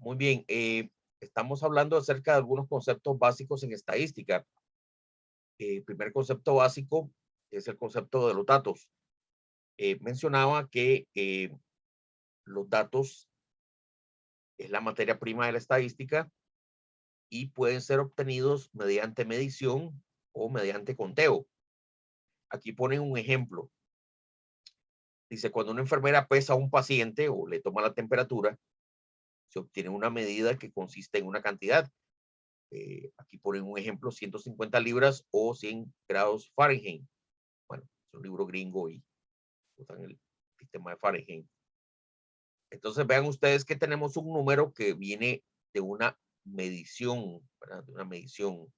Muy bien. Estamos hablando acerca de algunos conceptos básicos en estadística. El primer concepto básico es el concepto de los datos. Mencionaba que los datos es la materia prima de la estadística y pueden ser obtenidos mediante medición o mediante conteo. Aquí ponen un ejemplo. Dice, cuando una enfermera pesa a un paciente o le toma la temperatura, se obtiene una medida que consiste en una cantidad. Aquí ponen un ejemplo, 150 libras o 100 grados Fahrenheit. Bueno, es un libro gringo y usan el sistema de Fahrenheit. Entonces vean ustedes que tenemos un número que viene de una medición, ¿verdad? De una medición.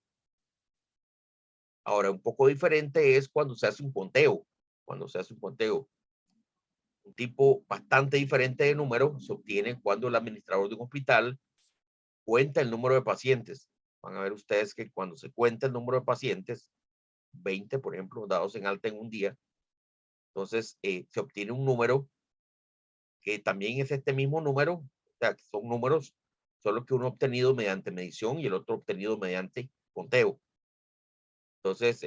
Ahora, un poco diferente es cuando se hace un conteo. Cuando se hace un conteo, un tipo bastante diferente de número se obtiene cuando el administrador de un hospital cuenta el número de pacientes. Van a ver ustedes que cuando se cuenta el número de pacientes, 20, por ejemplo, dados en alta en un día, entonces se obtiene un número que también es este mismo número, o sea, que son números, solo que uno obtenido mediante medición y el otro obtenido mediante conteo. Entonces,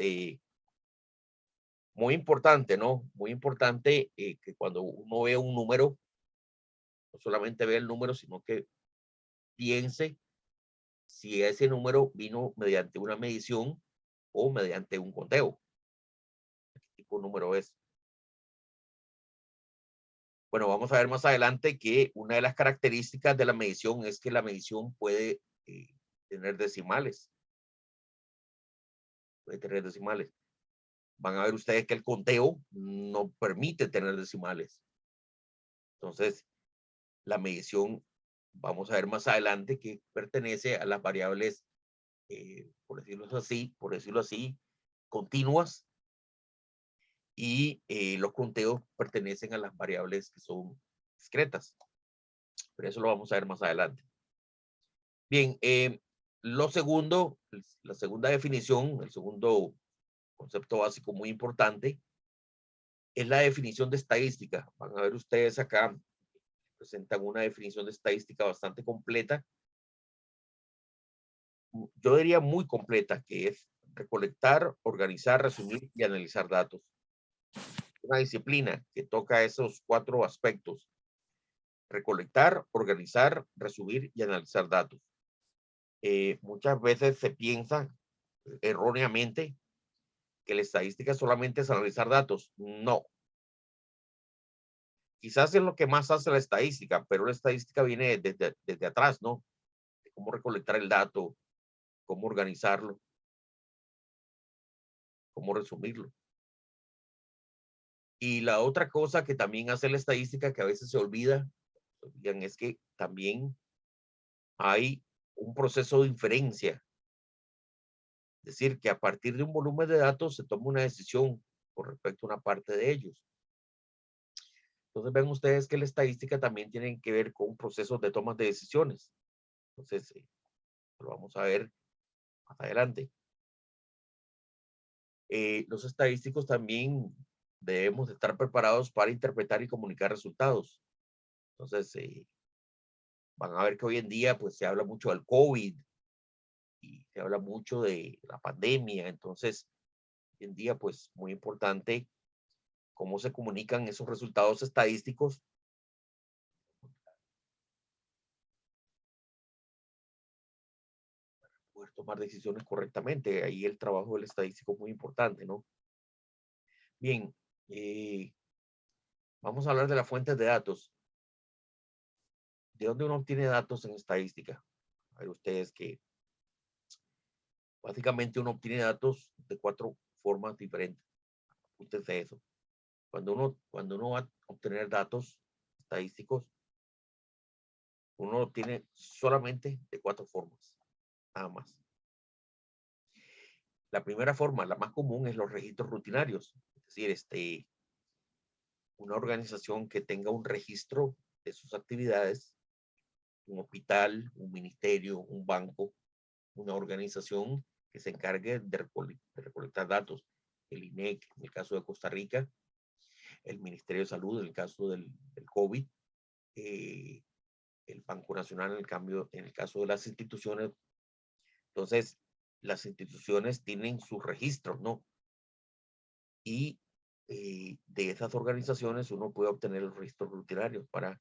muy importante, ¿no? Muy importante que cuando uno ve un número, no solamente ve el número, sino que piense si ese número vino mediante una medición o mediante un conteo. ¿Qué tipo de número es? Bueno, vamos a ver más adelante que una de las características de la medición es que la medición puede tener decimales. Puede tener decimales. Van a ver ustedes que el conteo no permite tener decimales. Entonces, la medición, vamos a ver más adelante que pertenece a las variables, por decirlo así, continuas, y los conteos pertenecen a las variables que son discretas. Pero eso lo vamos a ver más adelante. Bien, lo segundo, la segunda definición, el segundo concepto básico muy importante, es la definición de estadística. Van a ver ustedes acá, presentan una definición de estadística bastante completa. Yo diría muy completa, que es recolectar, organizar, resumir y analizar datos. Una disciplina que toca esos cuatro aspectos: recolectar, organizar, resumir y analizar datos. Muchas veces se piensa erróneamente que la estadística solamente es analizar datos. No, quizás es lo que más hace la estadística, pero la estadística viene desde atrás, ¿no? De cómo recolectar el dato, cómo organizarlo, cómo resumirlo. Y la otra cosa que también hace la estadística, que a veces se olvidan, es que también hay un proceso de inferencia. Es decir, que a partir de un volumen de datos se toma una decisión con respecto a una parte de ellos. Entonces ven ustedes que la estadística también tiene que ver con procesos de toma de decisiones. Entonces, lo vamos a ver más adelante. Los estadísticos también debemos estar preparados para interpretar y comunicar resultados. Entonces, van a ver que hoy en día pues se habla mucho del COVID y se habla mucho de la pandemia. Entonces, hoy en día pues muy importante cómo se comunican esos resultados estadísticos, poder tomar decisiones correctamente. Ahí el trabajo del estadístico es muy importante, ¿no? Bien, eh, vamos a hablar de las fuentes de datos. ¿De dónde uno obtiene datos en estadística? A ver ustedes que básicamente uno obtiene datos de cuatro formas diferentes. Apúntense eso. Cuando uno va a obtener datos estadísticos, uno lo obtiene solamente de cuatro formas, nada más. La primera forma, la más común, es los registros rutinarios. Es decir, una organización que tenga un registro de sus actividades, un hospital, un ministerio, un banco, una organización que se encargue de recolectar datos. El INEC, en el caso de Costa Rica, el Ministerio de Salud, en el caso del COVID, el Banco Nacional en el caso de las instituciones. Entonces, las instituciones tienen sus registros, ¿no? Y de esas organizaciones uno puede obtener los registros rutinarios para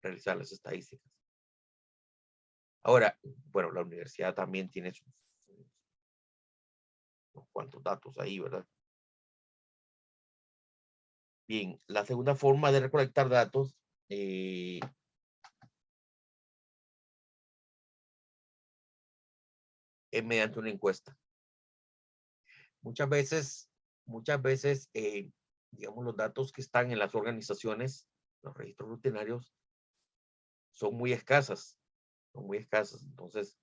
realizar las estadísticas. Ahora, bueno, la universidad también tiene unos cuantos datos ahí, ¿verdad? Bien, la segunda forma de recolectar datos es mediante una encuesta. Muchas veces, digamos, los datos que están en las organizaciones, los registros rutinarios, son muy escasas, Entonces,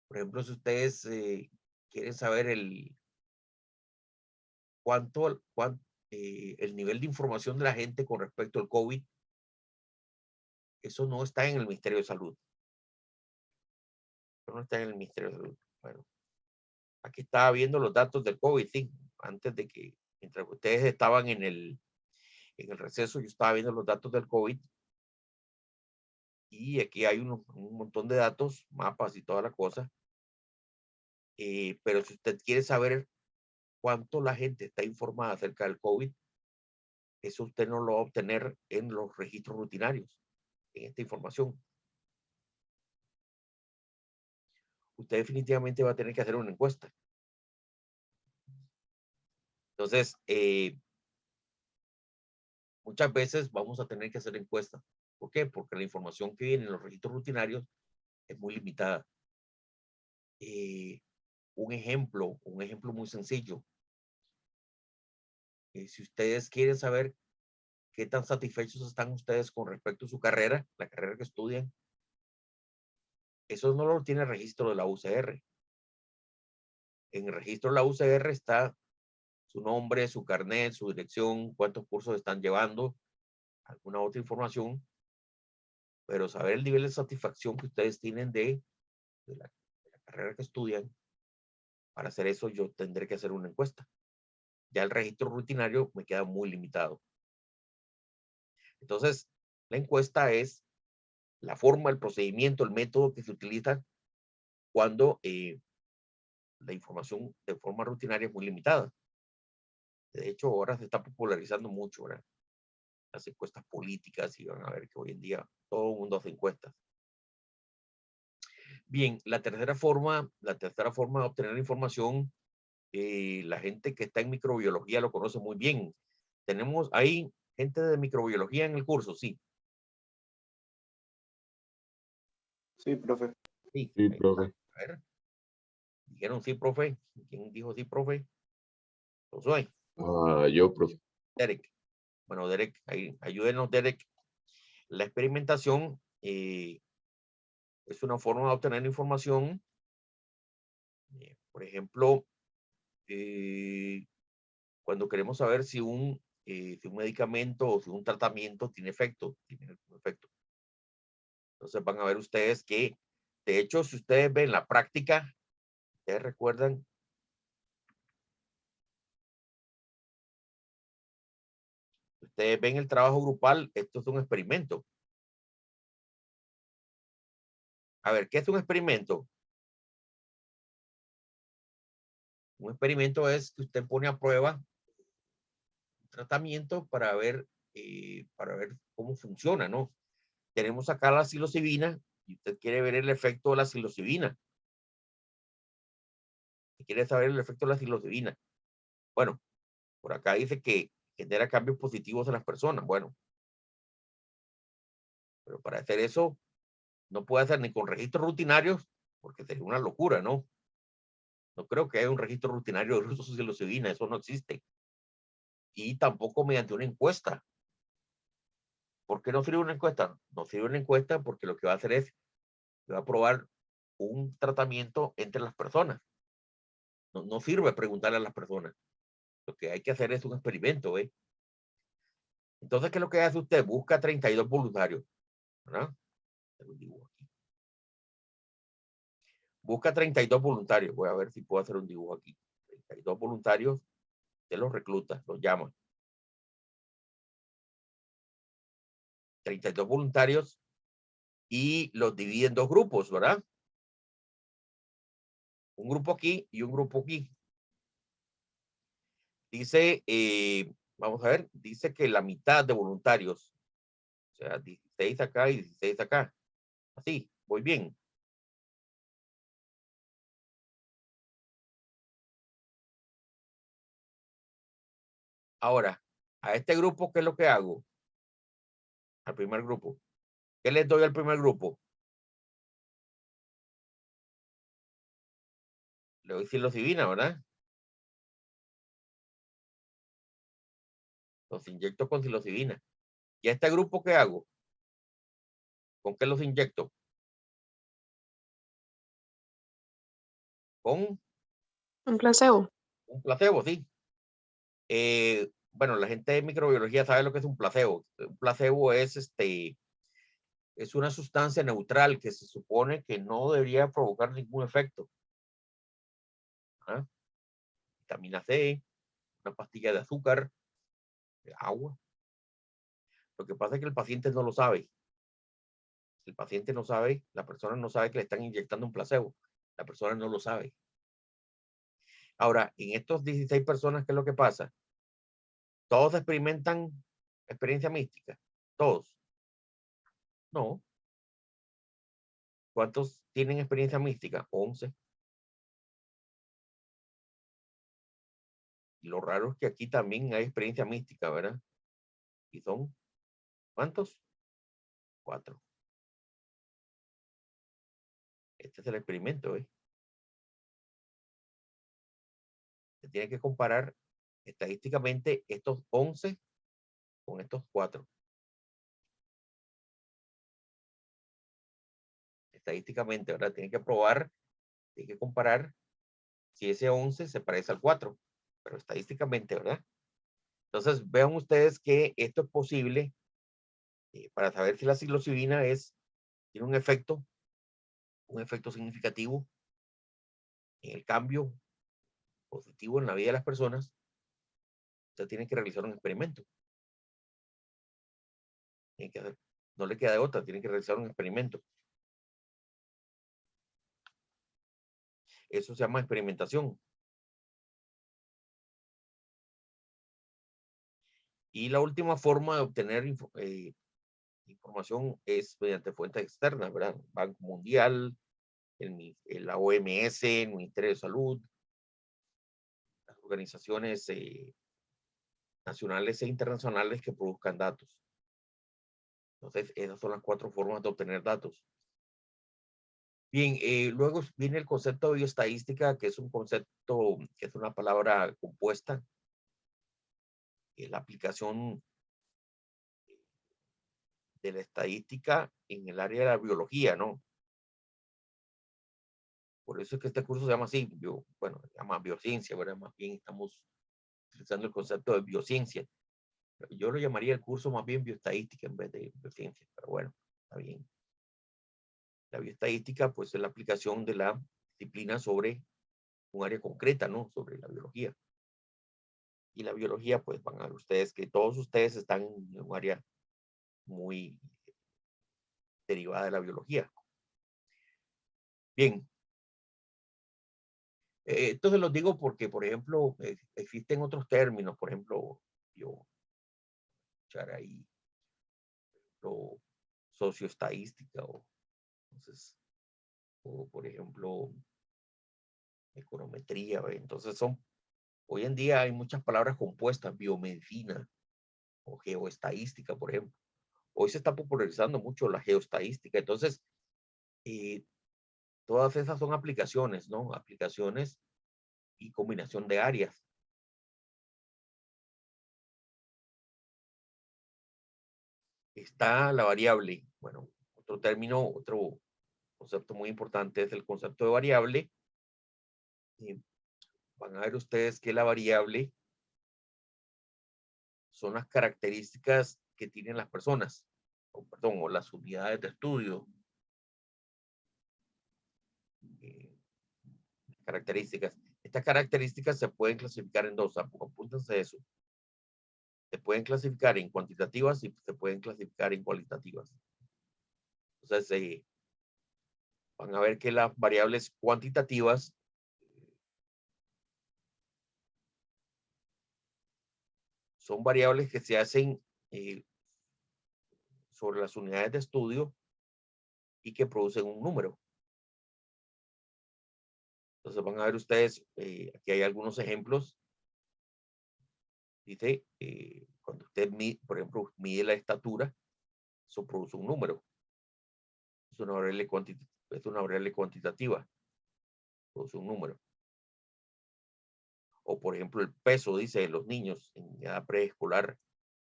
por ejemplo, si ustedes quieren saber el nivel de información de la gente con respecto al COVID, eso no está en el Ministerio de Salud. Eso no está en el Ministerio de Salud. Bueno, aquí estaba viendo los datos del COVID, sí, antes de que, mientras ustedes estaban en el receso, yo estaba viendo los datos del COVID. Y aquí hay un montón de datos, mapas y toda la cosa. Pero si usted quiere saber cuánto la gente está informada acerca del COVID, eso usted no lo va a obtener en los registros rutinarios, en esta información. Usted definitivamente va a tener que hacer una encuesta. Entonces, muchas veces vamos a tener que hacer encuestas. ¿Por qué? Porque la información que viene en los registros rutinarios es muy limitada. Un ejemplo muy sencillo. Si ustedes quieren saber qué tan satisfechos están ustedes con respecto a su carrera, la carrera que estudian, eso no lo tiene el registro de la UCR. En el registro de la UCR está su nombre, su carnet, su dirección, cuántos cursos están llevando, alguna otra información, pero saber el nivel de satisfacción que ustedes tienen de la carrera que estudian, para hacer eso yo tendré que hacer una encuesta. Ya el registro rutinario me queda muy limitado. Entonces, la encuesta es la forma, el procedimiento, el método que se utiliza cuando la información de forma rutinaria es muy limitada. De hecho, ahora se está popularizando mucho, ¿verdad? Las encuestas políticas, y van a ver que hoy en día todo el mundo hace encuestas. Bien, la tercera forma de obtener información, la gente que está en microbiología lo conoce muy bien. Tenemos ahí gente de microbiología en el curso, sí. Sí, profe. Sí, Sí, profe. a ver. Dijeron sí, profe. ¿Quién dijo sí, profe? Yo soy. Yo, profe. Derek. Bueno, Derek, ahí, ayúdenos, Derek. La experimentación es una forma de obtener información. Por ejemplo, cuando queremos saber si un medicamento o si un tratamiento tiene efecto. Entonces van a ver ustedes que, de hecho, si ustedes ven la práctica, ustedes recuerdan, ustedes ven el trabajo grupal, esto es un experimento. A ver, ¿qué es un experimento? Un experimento es que usted pone a prueba un tratamiento para ver cómo funciona, ¿no? Tenemos acá la psilocibina y usted quiere ver el efecto de la psilocibina. Quiere saber el efecto de la psilocibina. Bueno, por acá dice que genera cambios positivos en las personas. Bueno, pero para hacer eso no puede hacer ni con registros rutinarios, porque sería una locura, ¿no? No creo que haya un registro rutinario de uso de psilocibina, eso no existe. Y tampoco mediante una encuesta. ¿Por qué no sirve una encuesta? No sirve una encuesta porque lo que va a hacer es que va a probar un tratamiento entre las personas. No sirve preguntarle a las personas. Lo que hay que hacer es un experimento, ¿eh? Entonces, ¿qué es lo que hace usted? Busca 32 voluntarios, ¿verdad? Busca 32 voluntarios. Voy a ver si puedo hacer un dibujo aquí. 32 voluntarios, usted los recluta, los llama. 32 voluntarios y los divide en dos grupos, ¿verdad? Un grupo aquí y un grupo aquí. Dice, vamos a ver, dice que la mitad de voluntarios, o sea, 16 acá y 16 acá. Así, voy bien. Ahora, a este grupo, ¿qué es lo que hago? Al primer grupo. ¿Qué les doy al primer grupo? Le doy psilocibina, ¿verdad? Los inyecto con psilocibina. ¿Y a este grupo qué hago? ¿Con qué los inyecto? Con Un placebo. un placebo, sí. Bueno, la gente de microbiología sabe lo que es un placebo. Un placebo es una sustancia neutral que se supone que no debería provocar ningún efecto. ¿Ah? Vitamina C, una pastilla de azúcar, de agua. Lo que pasa es que el paciente no lo sabe. Si el paciente no sabe, la persona no sabe que le están inyectando un placebo. La persona no lo sabe. Ahora, en estos 16 personas, ¿qué es lo que pasa? Todos experimentan experiencia mística. Todos. No. ¿Cuántos tienen experiencia mística? 11. Y lo raro es que aquí también hay experiencia mística, ¿verdad? ¿Y son cuántos? 4. Este es el experimento, ¿eh? Se tiene que comparar estadísticamente estos 11 con estos 4. Estadísticamente, ¿verdad? Tiene que probar, tiene que comparar si ese 11 se parece al 4, pero estadísticamente, ¿verdad? Entonces, vean ustedes que esto es posible para saber si la psilocibina tiene un efecto significativo en el cambio positivo en la vida de las personas. Usted tiene que realizar un experimento. Tiene que hacer, no le queda de otra, tiene que realizar un experimento. Eso se llama experimentación. Y la última forma de obtener información es mediante fuentes externas, ¿verdad? Banco Mundial, la OMS, el Ministerio de Salud, las organizaciones nacionales e internacionales que produzcan datos. Entonces, esas son las 4 formas de obtener datos. Bien, luego viene el concepto de bioestadística, que es un concepto, que es una palabra compuesta. La aplicación de la estadística en el área de la biología, ¿no? Por eso es que este curso se llama así, bueno, se llama biociencia, ¿verdad? Más bien estamos utilizando el concepto de biociencia. Yo lo llamaría el curso más bien bioestadística en vez de biociencia, pero bueno, está bien. La bioestadística, pues, es la aplicación de la disciplina sobre un área concreta, ¿no? Sobre la biología. Y la biología, pues, van a ver ustedes que todos ustedes están en un área muy derivada de la biología. Bien. Entonces los digo porque, por ejemplo, existen otros términos, por ejemplo, yo echar ahí lo socioestadística entonces, o por ejemplo, econometría, ¿ve? Entonces hoy en día hay muchas palabras compuestas, biomedicina o geoestadística, por ejemplo. Hoy se está popularizando mucho la geoestadística, entonces, todas esas son aplicaciones, ¿no? Aplicaciones y combinación de áreas. Está la variable. Bueno, otro término, otro concepto muy importante es el concepto de variable. Van a ver ustedes que la variable son las características que tienen las personas, o las unidades de estudio. Características. Estas características se pueden clasificar en dos, apúntense eso. Se pueden clasificar en cuantitativas y se pueden clasificar en cualitativas. Entonces, van a ver que las variables cuantitativas son variables que se hacen sobre las unidades de estudio y que producen un número. Entonces van a ver ustedes, aquí hay algunos ejemplos. Dice, cuando usted, por ejemplo, mide la estatura, eso produce un número. Es una variable cuantitativa. Produce un número. O, por ejemplo, el peso, dice, de los niños en edad preescolar.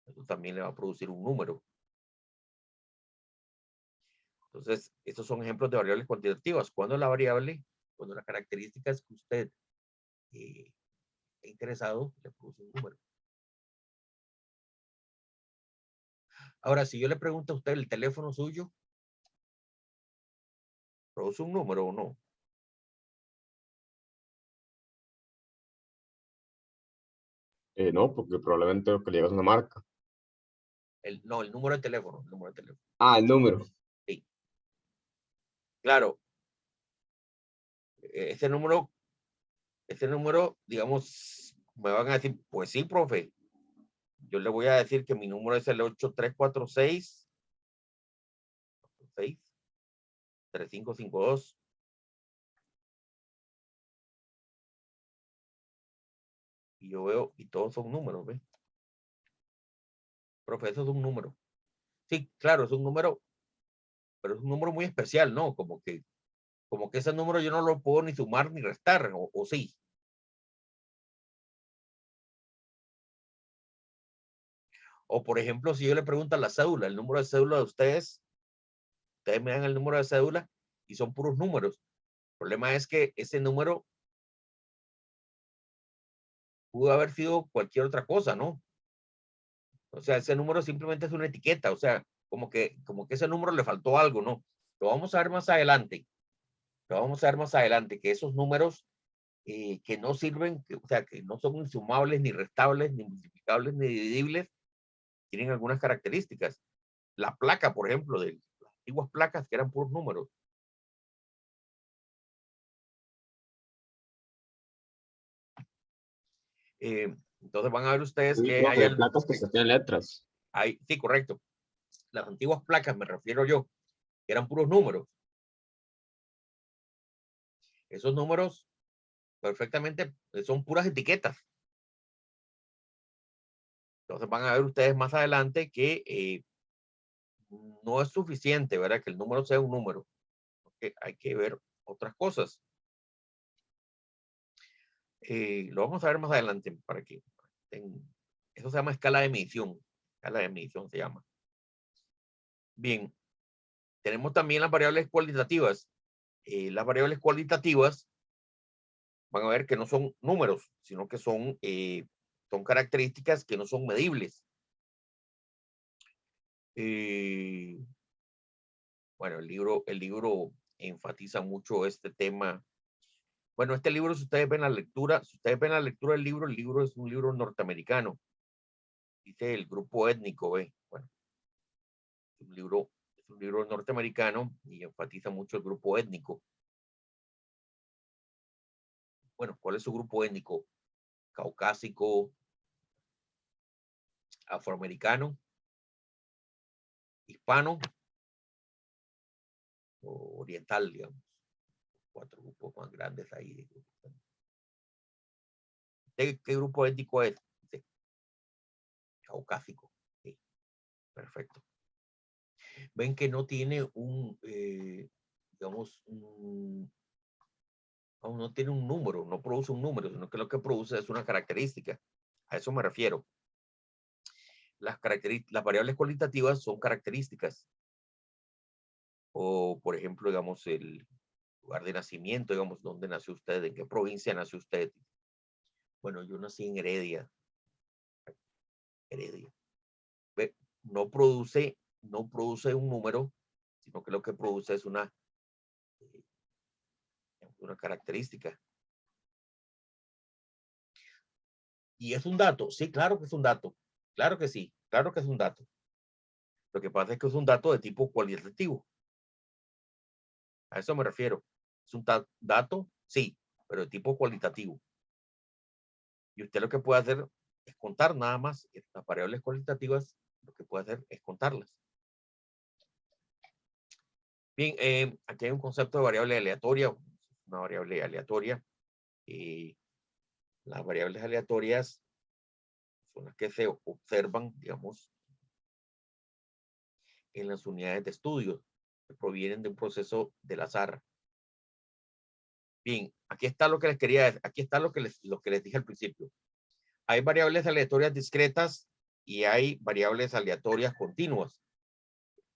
Eso también le va a producir un número. Entonces, estos son ejemplos de variables cuantitativas. Cuando la característica es que usted está interesado, le produce un número. Ahora, si yo le pregunto a usted el teléfono suyo, ¿produce un número o no? No, porque probablemente lo que le diga es una marca. No, el número de teléfono, el número de teléfono. Ah, el número. Sí. Claro. Ese número, digamos, me van a decir, pues sí, profe. Yo le voy a decir que mi número es el 8346 3552. Y yo veo, y todos son números, ¿ves? Profe, eso es un número. Sí, claro, es un número, pero es un número muy especial, ¿no? Como que ese número yo no lo puedo ni sumar ni restar, o sí. O por ejemplo, si yo le pregunto a la cédula, el número de cédula de ustedes me dan el número de cédula y son puros números. El problema es que ese número pudo haber sido cualquier otra cosa, ¿no? O sea, ese número simplemente es una etiqueta, o sea, como que ese número le faltó algo, ¿no? Lo vamos a ver más adelante. Lo vamos a ver más adelante, que esos números que no sirven, o sea, que no son insumables, ni restables, ni multiplicables, ni dividibles, tienen algunas características. La placa, por ejemplo, de las antiguas placas que eran puros números. Entonces van a ver ustedes Sí, que profe, hay placas que se tienen letras. sí, correcto. Las antiguas placas, me refiero yo, que eran puros números. Esos números perfectamente son puras etiquetas. Entonces van a ver ustedes más adelante que no es suficiente, ¿verdad? Que el número sea un número. Porque hay que ver otras cosas. Lo vamos a ver más adelante para que eso se llama escala de medición. Escala de medición se llama. Bien, tenemos también las variables cualitativas. Las variables cualitativas van a ver que no son números, sino que son características que no son medibles. Bueno, el libro enfatiza mucho este tema. Bueno, este libro, si ustedes ven la lectura del libro, el libro es un libro norteamericano. Dice el grupo étnico, ¿ve? Bueno, es un libro norteamericano y enfatiza mucho el grupo étnico. Bueno, ¿cuál es su grupo étnico? Caucásico, afroamericano, hispano o oriental, digamos. 4 grupos más grandes ahí. ¿Qué grupo étnico es? Sí. Caucásico. Sí. Perfecto. Ven que no tiene digamos, no tiene un número, no produce un número, sino que lo que produce es una característica. A eso me refiero. Las variables cualitativas son características. O, por ejemplo, digamos, el lugar de nacimiento, digamos, dónde nació usted, en qué provincia nació usted. Bueno, yo nací en Heredia. Heredia. No produce un número, sino que lo que produce es una característica. ¿Y es un dato? Sí, claro que es un dato. Claro que sí, claro que es un dato. Lo que pasa es que es un dato de tipo cualitativo. A eso me refiero. ¿Es un dato? Sí, pero de tipo cualitativo. Y usted lo que puede hacer es contar nada más. Las variables cualitativas, lo que puede hacer es contarlas. Bien, aquí hay un concepto de variable aleatoria, una variable aleatoria. Las variables aleatorias son las que se observan, digamos, en las unidades de estudio, que provienen de un proceso del azar. Bien, aquí está lo que les quería decir, aquí está lo que les dije al principio. Hay variables aleatorias discretas y hay variables aleatorias continuas.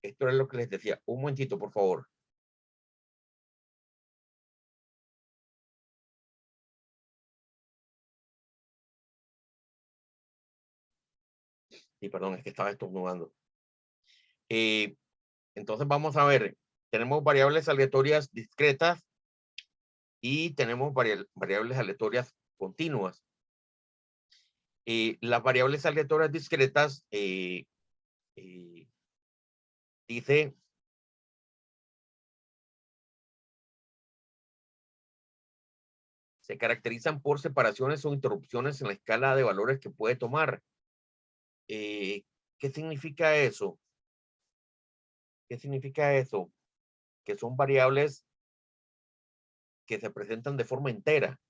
Esto es lo que les decía. Un momentito, por favor. Sí, perdón, es que estaba estornudando. Entonces vamos a ver. Tenemos variables aleatorias discretas y tenemos variables aleatorias continuas. Las variables aleatorias discretas dice se caracterizan por separaciones o interrupciones en la escala de valores que puede tomar. ¿Qué significa eso? ¿Qué significa eso? Que son variables que se presentan de forma entera.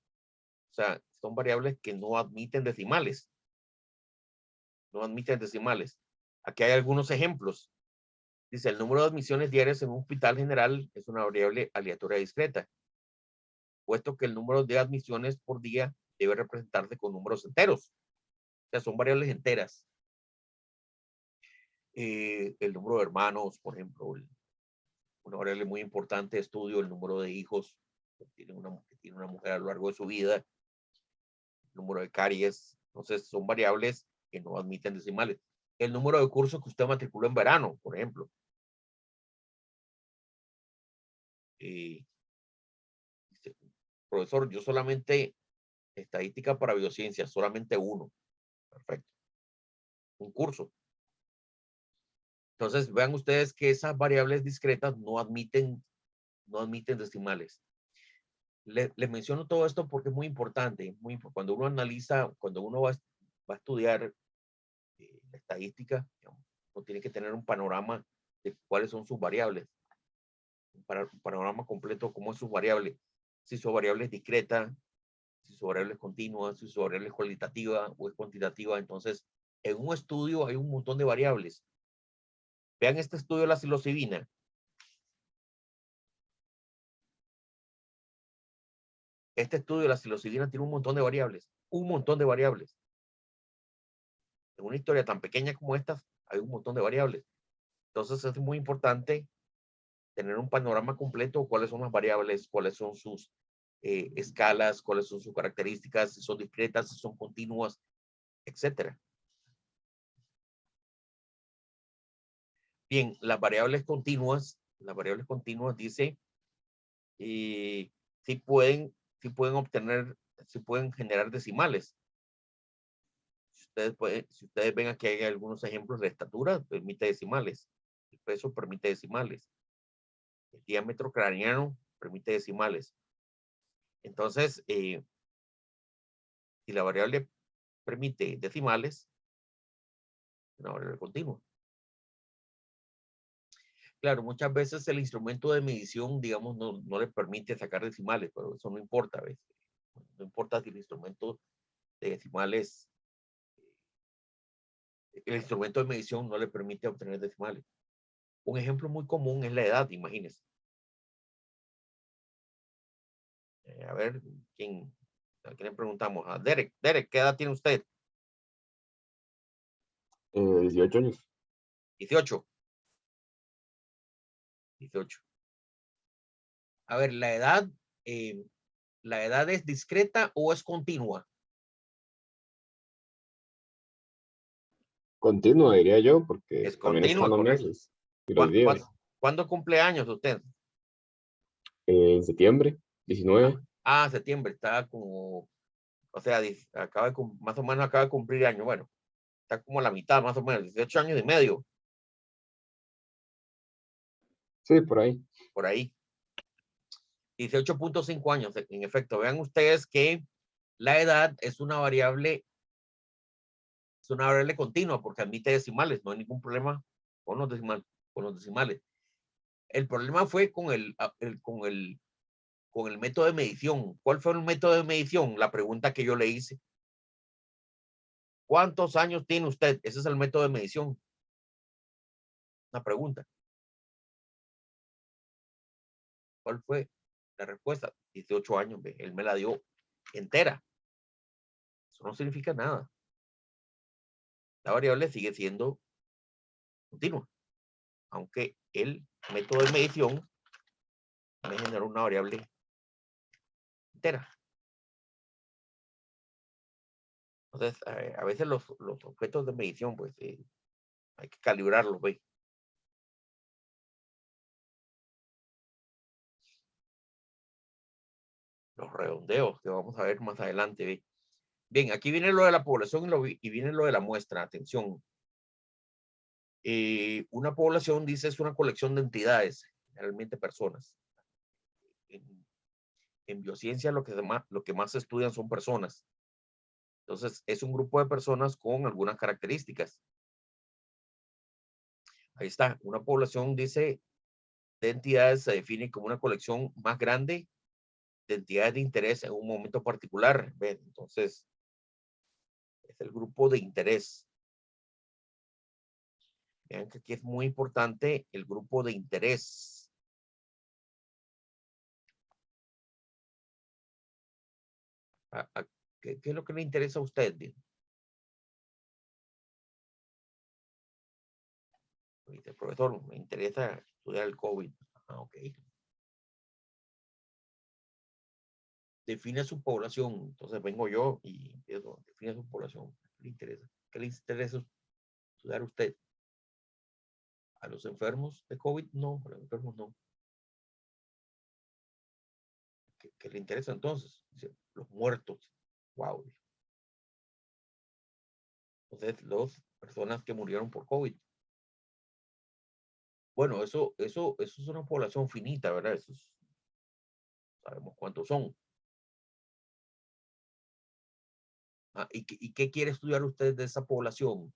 O sea, son variables que no admiten decimales. No admiten decimales. Aquí hay algunos ejemplos. Dice, el número de admisiones diarias en un hospital general es una variable aleatoria discreta, puesto que el número de admisiones por día debe representarse con números enteros. O sea, son variables enteras. El número de hermanos, por ejemplo, una variable muy importante de estudio, el número de hijos que tiene una mujer a lo largo de su vida, el número de caries. Entonces, son variables que no admiten decimales. El número de cursos que usted matriculó en verano, por ejemplo. Profesor, yo solamente estadística para biociencias, solamente uno. Perfecto. Un curso. Entonces, vean ustedes que esas variables discretas no admiten decimales. Les menciono todo esto porque es muy importante. Cuando uno analiza, cuando uno va a estudiar la estadística, digamos, uno tiene que tener un panorama de cuáles son sus variables. Un panorama completo, cómo es su variable. Si su variable es discreta, si su variable es continua, si su variable es cualitativa o es cuantitativa. Entonces, en un estudio hay un montón de variables. Vean este estudio de la psilocibina. Este estudio de la psilocibina tiene un montón de variables. Un montón de variables. En una historia tan pequeña como esta, hay un montón de variables. Entonces, es muy importante tener un panorama completo, cuáles son las variables, cuáles son sus escalas, cuáles son sus características, si son discretas, si son continuas, etcétera. Bien, las variables continuas dice, si pueden generar decimales. Si ustedes ven aquí hay algunos ejemplos de estatura, permite decimales. El peso permite decimales. El diámetro craneano permite decimales. Entonces, si la variable permite decimales, es una variable continua. Claro, muchas veces el instrumento de medición, digamos, no le permite sacar decimales, pero eso no importa a veces. No importa si el instrumento de decimales, el instrumento de medición no le permite obtener decimales. Un ejemplo muy común es la edad, imagínense. A ver, ¿a quién le preguntamos? A Derek. Derek, ¿qué edad tiene usted? 18 años. 18. 18. A ver, ¿la edad es discreta o es continua? Continua, diría yo, porque Es también continua, están los correcto. meses y los días. ¿Cuándo cumple años usted? En septiembre, 19. Septiembre, está como, o sea, más o menos acaba de cumplir año. Bueno, está como a la mitad, más o menos, 18 años y medio, Sí, por ahí. por ahí. 18.5 años, en efecto. Vean ustedes que la edad es una variable continua porque admite decimales, no hay ningún problema con los decimales. El problema fue con el método de medición. ¿Cuál fue el método de medición? La pregunta que yo le hice. ¿Cuántos años tiene usted? Ese es el método de medición. Una pregunta. ¿Cuál fue la respuesta? 18 años. Él me la dio entera. Eso no significa nada. La variable sigue siendo continua. Aunque el método de medición me generó una variable entera. Entonces, a veces los objetos de medición, pues, hay que calibrarlos, ¿ve? Los redondeos que vamos a ver más adelante, ¿ve? Bien, aquí viene lo de la población y viene lo de la muestra. Atención. Una población, dice, es una colección de entidades, generalmente personas. En biociencia lo que más se estudian son personas. Entonces, es un grupo de personas con algunas características. Ahí está. Una población, dice, de entidades se define como una colección más grande de entidades de interés en un momento particular. ¿Ven? Entonces, es el grupo de interés. Vean que aquí es muy importante el grupo de interés. ¿Qué es lo que le interesa a usted? Bien. Dice, profesor, me interesa estudiar el COVID. Ah, ok. Define su población. Entonces vengo yo y empiezo, define su población. ¿Qué le interesa? ¿Qué le interesa estudiar usted? ¿A los enfermos de COVID? No, a los enfermos no. ¿Qué le interesa entonces? Dice, los muertos. Wow. Entonces, las personas que murieron por COVID. Bueno, eso es una población finita, ¿verdad? Sabemos cuántos son. ¿Y qué quiere estudiar usted de esa población?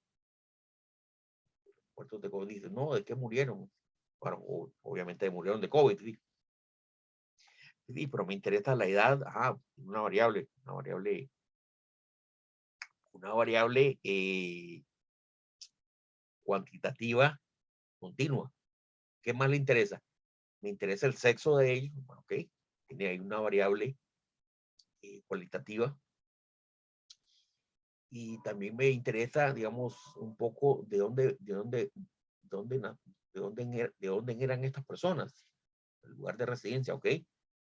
Muertos de COVID. Dice, no, ¿de qué murieron? Bueno, obviamente murieron de COVID. ¿Sí? Sí, pero me interesa la edad. Una variable cuantitativa continua. ¿Qué más le interesa? Me interesa el sexo de ellos. Bueno, ok, tiene ahí una variable cualitativa. Y también me interesa, digamos, un poco de dónde eran estas personas. El lugar de residencia, ok.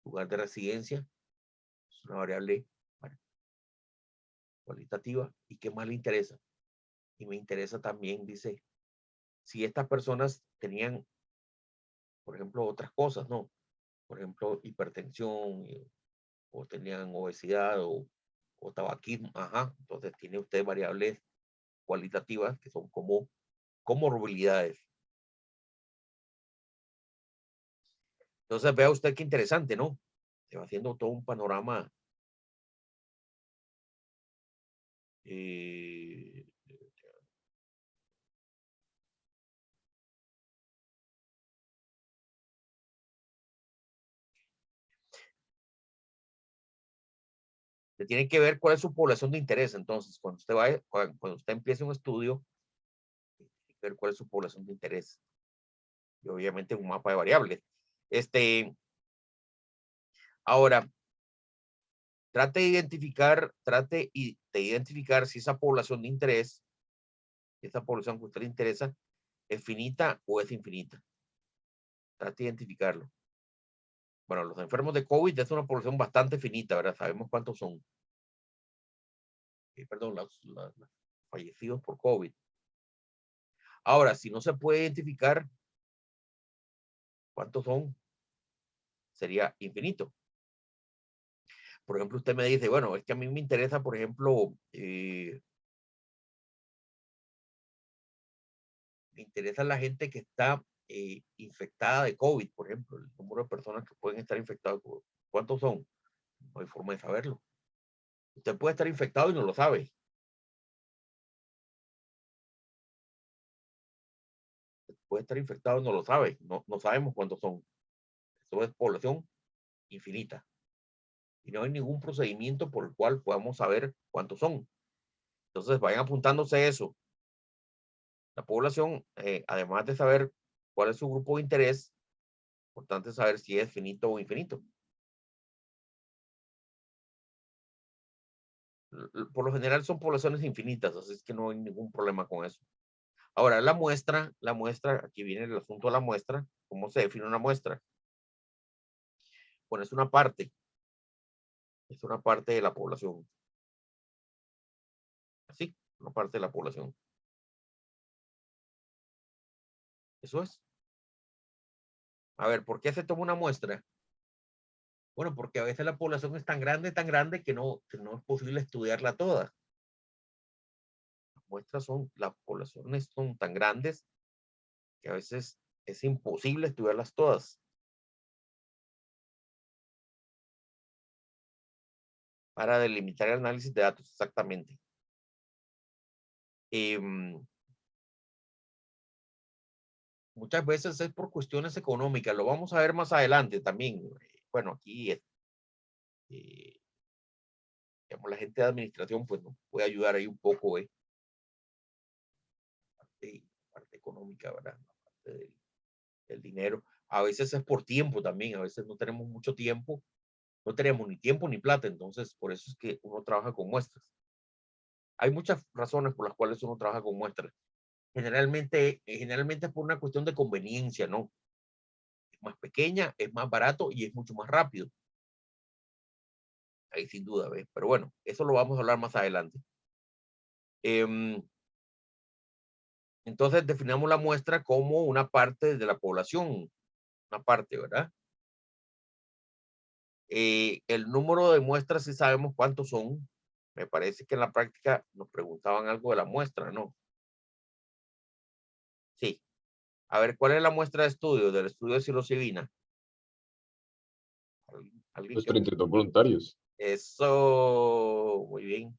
Lugar de residencia es una variable cualitativa. ¿Y qué más le interesa? Y me interesa también, dice, si estas personas tenían, por ejemplo, otras cosas, ¿no? Por ejemplo, hipertensión, o tenían obesidad o tabaquismo. Entonces tiene usted variables cualitativas que son como comorbilidades. Entonces vea usted qué interesante, ¿no? Se va haciendo todo un panorama se tiene que ver cuál es su población de interés. Entonces, cuando usted empiece un estudio, tiene que ver cuál es su población de interés. Y obviamente un mapa de variables. Ahora, trate de identificar si esa población de interés, esa población que a usted le interesa, es finita o es infinita. Trate de identificarlo. Bueno, los enfermos de COVID es una población bastante finita, ¿verdad? Sabemos cuántos son. Perdón, los fallecidos por COVID. Ahora, si no se puede identificar cuántos son, sería infinito. Por ejemplo, usted me dice, bueno, es que a mí me interesa, por ejemplo, me interesa la gente que está infectada de COVID, por ejemplo, el número de personas que pueden estar infectadas, ¿cuántos son? No hay forma de saberlo. Usted puede estar infectado y no lo sabe. Puede estar infectado y no lo sabe. No sabemos cuántos son. Eso es población infinita. Y no hay ningún procedimiento por el cual podamos saber cuántos son. Entonces vayan apuntándose eso. La población, además de saber cuál es su grupo de interés, importante saber si es finito o infinito. Por lo general son poblaciones infinitas, así es que no hay ningún problema con eso. Ahora, la muestra, aquí viene el asunto de la muestra. ¿Cómo se define una muestra? Bueno, es una parte de la población. Así, una parte de la población. Eso es. A ver, ¿por qué se toma una muestra? Bueno, porque a veces la población es tan grande que no es posible estudiarla toda. Las poblaciones son tan grandes que a veces es imposible estudiarlas todas. Para delimitar el análisis de datos, exactamente. Muchas veces es por cuestiones económicas, lo vamos a ver más adelante también. Bueno, aquí digamos, la gente de administración pues nos puede ayudar ahí un poco, parte económica, ¿verdad? La parte del dinero. A veces es por tiempo también, a veces no tenemos mucho tiempo, no tenemos ni tiempo ni plata, entonces por eso es que uno trabaja con muestras. Hay muchas razones por las cuales uno trabaja con muestras. Generalmente es por una cuestión de conveniencia, ¿no? Es más pequeña, es más barato y es mucho más rápido. Ahí sin duda, ¿ves? Pero bueno, eso lo vamos a hablar más adelante. Entonces definamos la muestra como una parte de la población, una parte, ¿verdad? El número de muestras, si sabemos cuántos son. Me parece que en la práctica nos preguntaban algo de la muestra, ¿no? Sí. A ver, ¿cuál es la muestra de estudio? Del estudio de psilocibina. ¿Alguien Los que... 32 voluntarios. Eso, muy bien.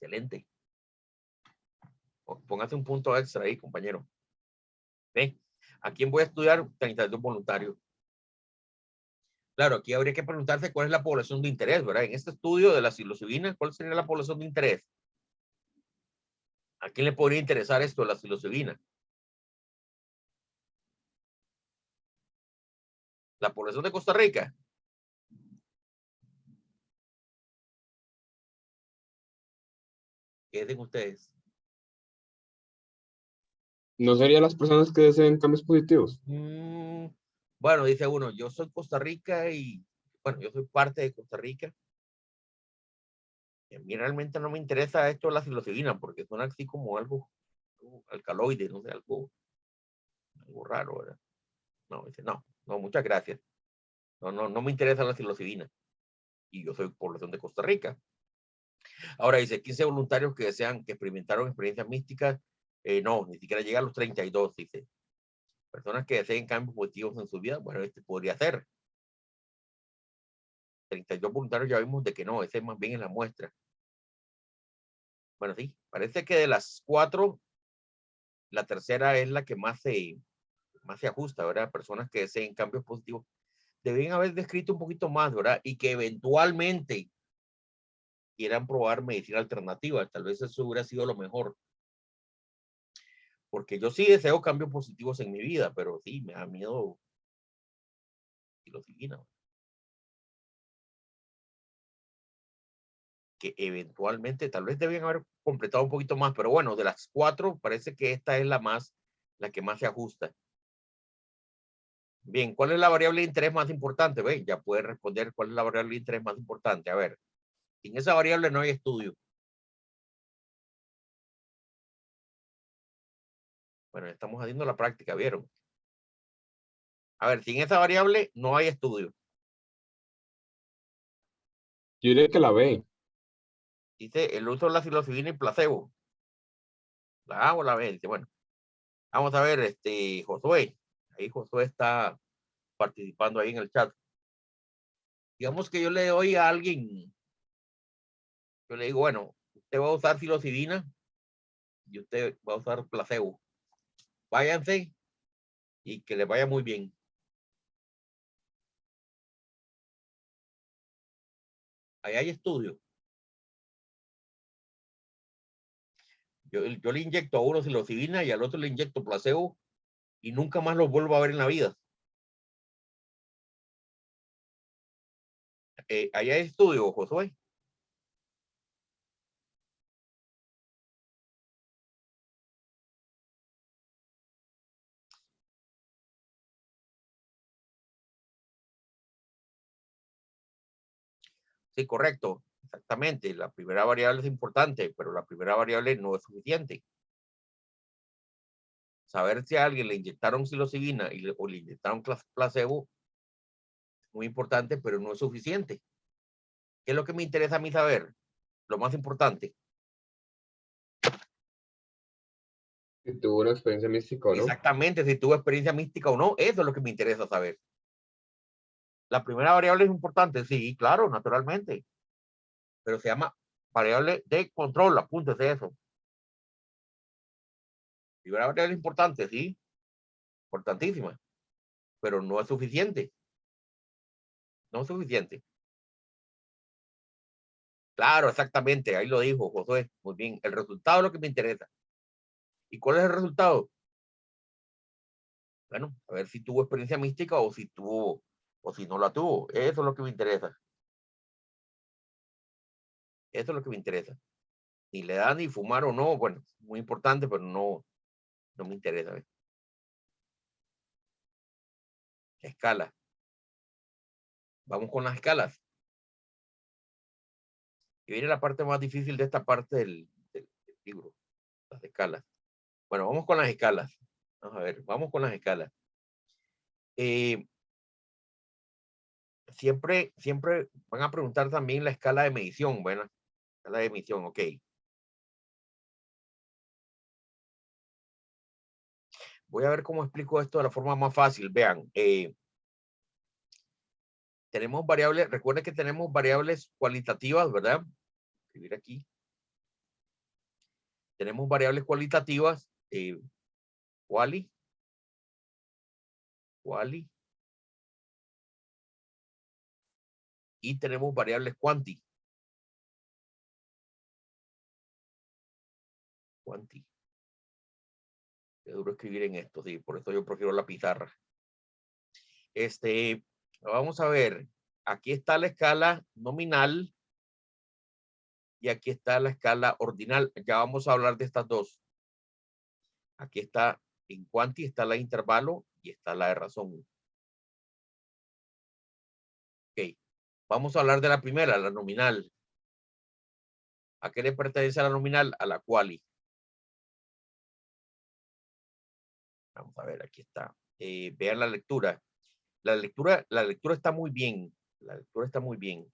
Excelente. Póngase un punto extra ahí, compañero. ¿Ve? ¿A quién voy a estudiar? 32 voluntarios. Claro, aquí habría que preguntarse cuál es la población de interés, ¿verdad? En este estudio de la psilocibina, ¿cuál sería la población de interés? ¿A quién le podría interesar esto de la psilocibina? ¿La población de Costa Rica? ¿Qué dicen ustedes? ¿No serían las personas que deseen cambios positivos? Bueno, dice uno, yo soy Costa Rica y, bueno, yo soy parte de Costa Rica. Y a mí realmente no me interesa esto de la psilocibina porque suena así como algo alcaloide, no sé, algo raro, ¿verdad? No, dice, no, muchas gracias. No me interesa la psilocibina. Y yo soy población de Costa Rica. Ahora dice, 15 voluntarios que desean, que experimentaron experiencias místicas. No, ni siquiera llega a los 32, dice. Personas que deseen cambios positivos en su vida, bueno, este podría ser. 32 voluntarios ya vimos de que no, ese más bien es la muestra. Bueno, sí, parece que de las 4, la tercera es la que más se ajusta, ¿verdad? Personas que deseen cambios positivos. Deben haber descrito un poquito más, ¿verdad? Y que eventualmente quieran probar medicina alternativa. Tal vez eso hubiera sido lo mejor. Porque yo sí deseo cambios positivos en mi vida, pero sí, me da miedo psilocibina. Que eventualmente, tal vez debían haber completado un poquito más, pero bueno, de las 4, parece que esta es la que más se ajusta. Bien, ¿cuál es la variable de interés más importante? Ve, ya puede responder cuál es la variable de interés más importante. A ver, sin esa variable no hay estudio. Bueno, estamos haciendo la práctica, ¿vieron? A ver, sin esa variable no hay estudio. Yo diría que la B. Dice el uso de la psilocibina y placebo. La A o la B. Bueno, vamos a ver, Josué. Ahí Josué está participando ahí en el chat. Digamos que yo le doy a alguien, yo le digo, bueno, usted va a usar psilocibina y usted va a usar placebo. Váyanse y que les vaya muy bien. Ahí hay estudios. Yo le inyecto a uno psilocibina y al otro le inyecto placebo y nunca más los vuelvo a ver en la vida. Ahí hay estudios, Josué. Sí, correcto. Exactamente. La primera variable es importante, pero la primera variable no es suficiente. Saber si a alguien le inyectaron psilocibina o le inyectaron placebo es muy importante, pero no es suficiente. ¿Qué es lo que me interesa a mí saber? Lo más importante. Si tuvo una experiencia mística o no. Exactamente, si tuvo experiencia mística o no, eso es lo que me interesa saber. La primera variable es importante, sí, claro, naturalmente. Pero se llama variable de control, apúntese eso. Primera variable es importante, sí, importantísima, pero no es suficiente. No es suficiente. Claro, exactamente, ahí lo dijo Josué. Muy bien, el resultado es lo que me interesa. ¿Y cuál es el resultado? Bueno, a ver si tuvo experiencia mística o si tuvo, o si no la tuvo. Eso es lo que me interesa. Eso es lo que me interesa. Ni le da ni fumar o no, bueno, muy importante, pero no, no me interesa. ¿Ves? Escala. Vamos con las escalas. Y viene la parte más difícil de esta parte del libro, las escalas. Bueno, vamos con las escalas. Vamos a ver, vamos con las escalas. Siempre van a preguntar también la escala de medición. Bueno, escala de medición, ok. Voy a ver cómo explico esto de la forma más fácil. Vean, tenemos variables, recuerden que tenemos variables cualitativas, ¿verdad? Escribir aquí. Tenemos variables cualitativas, quali, y tenemos variables quanti. Qué duro escribir en esto, sí, por eso yo prefiero la pizarra. Vamos a ver, aquí está la escala nominal y aquí está la escala ordinal. Ya vamos a hablar de estas dos. Aquí está, en quanti está la intervalo y está la de razón. Ok, vamos a hablar de la primera, la nominal. ¿A qué le pertenece a la nominal? A la quali. Vamos a ver, aquí está. Vean la lectura. La lectura está muy bien. La lectura está muy bien.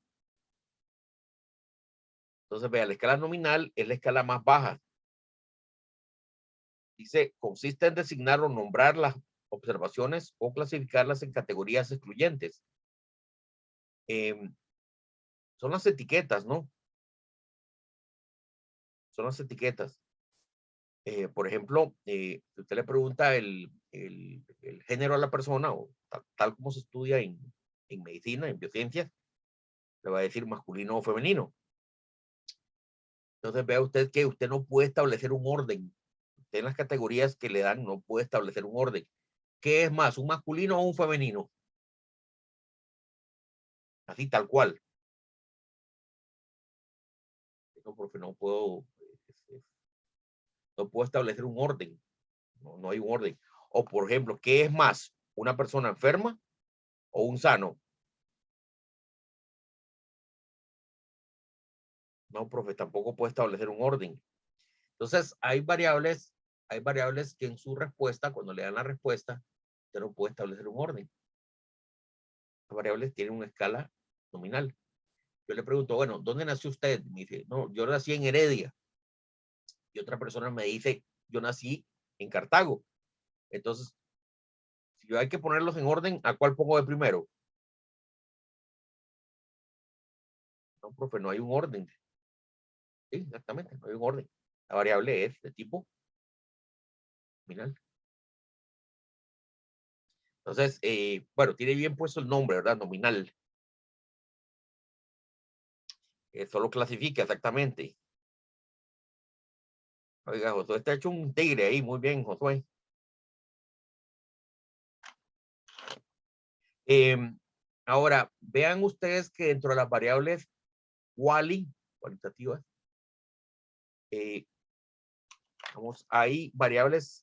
Entonces, vean, la escala nominal es la escala más baja. Dice, consiste en designar o nombrar las observaciones o clasificarlas en categorías excluyentes. Son las etiquetas, ¿no? Son las etiquetas. Por ejemplo, si usted le pregunta el género a la persona, o tal como se estudia en medicina, en biociencias, le va a decir masculino o femenino. Entonces vea usted que usted no puede establecer un orden. Usted en las categorías que le dan no puede establecer un orden. ¿Qué es más, un masculino o un femenino? Así tal cual. No, porque no puedo establecer un orden. No hay un orden. O por ejemplo, ¿qué es más, una persona enferma o un sano? No, profe, tampoco puede establecer un orden. Entonces, hay variables que en su respuesta, cuando le dan la respuesta, usted no puede establecer un orden. Las variables tienen una escala nominal. Yo le pregunto, bueno, ¿dónde nació usted? Me dice, no, yo nací en Heredia. Y otra persona me dice, yo nací en Cartago. Entonces, si yo hay que ponerlos en orden, ¿a cuál pongo de primero? No, profe, no hay un orden. Sí, exactamente, no hay un orden. La variable es de tipo nominal. Entonces, bueno, tiene bien puesto el nombre, ¿verdad? Nominal. Eso lo clasifica exactamente. Oiga, Josué está hecho un tigre ahí. Muy bien, Josué. Ahora, vean ustedes que dentro de las variables cualitativas, vamos, hay variables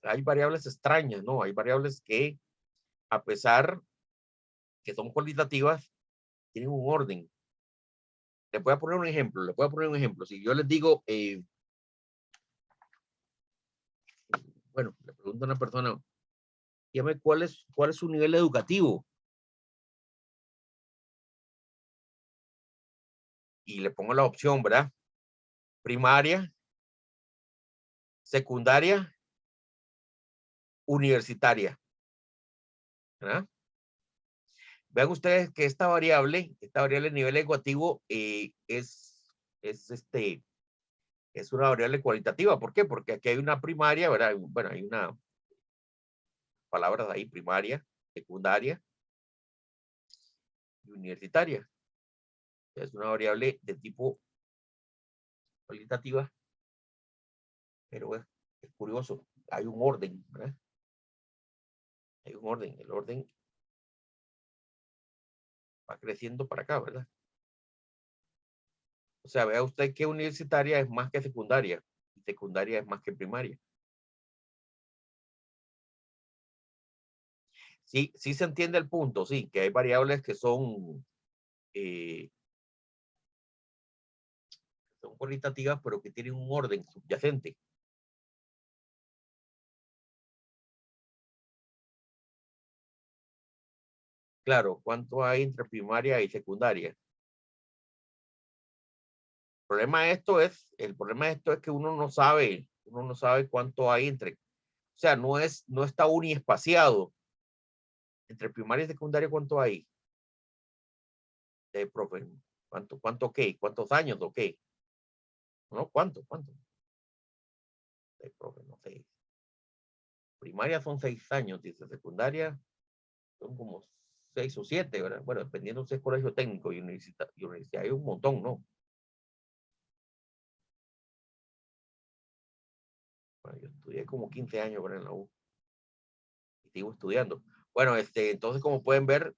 extrañas, ¿no? Hay variables que, a pesar que son cualitativas, tienen un orden. Les voy a poner un ejemplo. Si yo les digo, bueno, le pregunto a una persona, dígame cuál es su nivel educativo. Y le pongo la opción, ¿verdad? Primaria, secundaria, universitaria. ¿Verdad? Vean ustedes que esta variable nivel educativo, es una variable cualitativa. ¿Por qué? Porque aquí hay una primaria, ¿verdad? Bueno, hay una palabras ahí, primaria, secundaria y universitaria. Es una variable de tipo cualitativa, pero es curioso. Hay un orden, ¿verdad? Hay un orden. El orden va creciendo para acá, ¿verdad? O sea, vea usted que universitaria es más que secundaria y secundaria es más que primaria. Sí, sí se entiende el punto, sí, que hay variables que son cualitativas, pero que tienen un orden subyacente. Claro, ¿cuánto hay entre primaria y secundaria? El problema de esto es que uno no sabe cuánto hay entre, o sea, no está uniespaciado. Entre primaria y secundaria, ¿cuánto hay? Profe, ¿cuánto qué? ¿Cuántos años o qué? No, ¿cuánto? Profe, no sé. Primaria son 6 años, dice. Secundaria son como 6 o 7, ¿verdad? Bueno, dependiendo si es colegio técnico y universidad, hay un montón, ¿no? Bueno, yo estudié como 15 años, ¿verdad? En la U. Y sigo estudiando. Bueno, entonces, como pueden ver,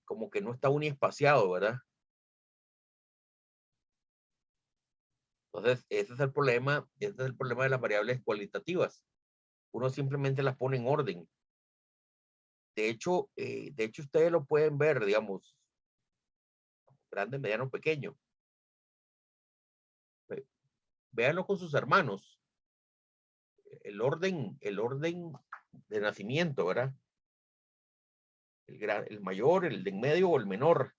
como que no está uniespaciado, ¿verdad? Entonces, ese es el problema de las variables cualitativas. Uno simplemente las pone en orden. De hecho, ustedes lo pueden ver, digamos, grande, mediano, pequeño. Véanlo con sus hermanos. El orden de nacimiento, ¿verdad? El mayor, el de en medio o el menor.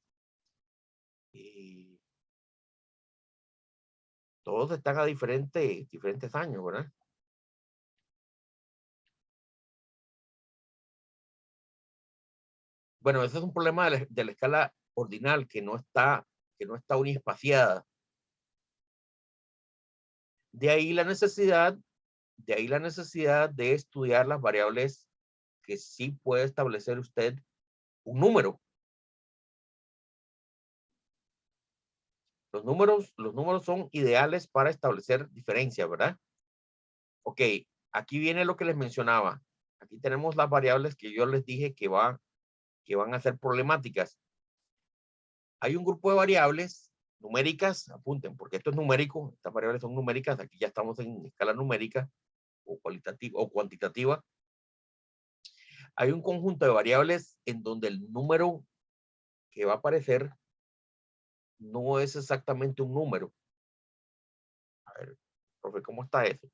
Todos están a diferentes años, ¿verdad? Bueno, ese es un problema de la escala ordinal que no está unispaciada. De ahí la necesidad de estudiar las variables que sí puede establecer usted un número. Los números son ideales para establecer diferencias, ¿verdad? Ok, aquí viene lo que les mencionaba. Aquí tenemos las variables que yo les dije que van a ser problemáticas. Hay un grupo de variables numéricas, apunten, porque esto es numérico, estas variables son numéricas, aquí ya estamos en escala numérica o cualitativa o cuantitativa. Hay un conjunto de variables en donde el número que va a aparecer no es exactamente un número. A ver, profe, ¿cómo está eso?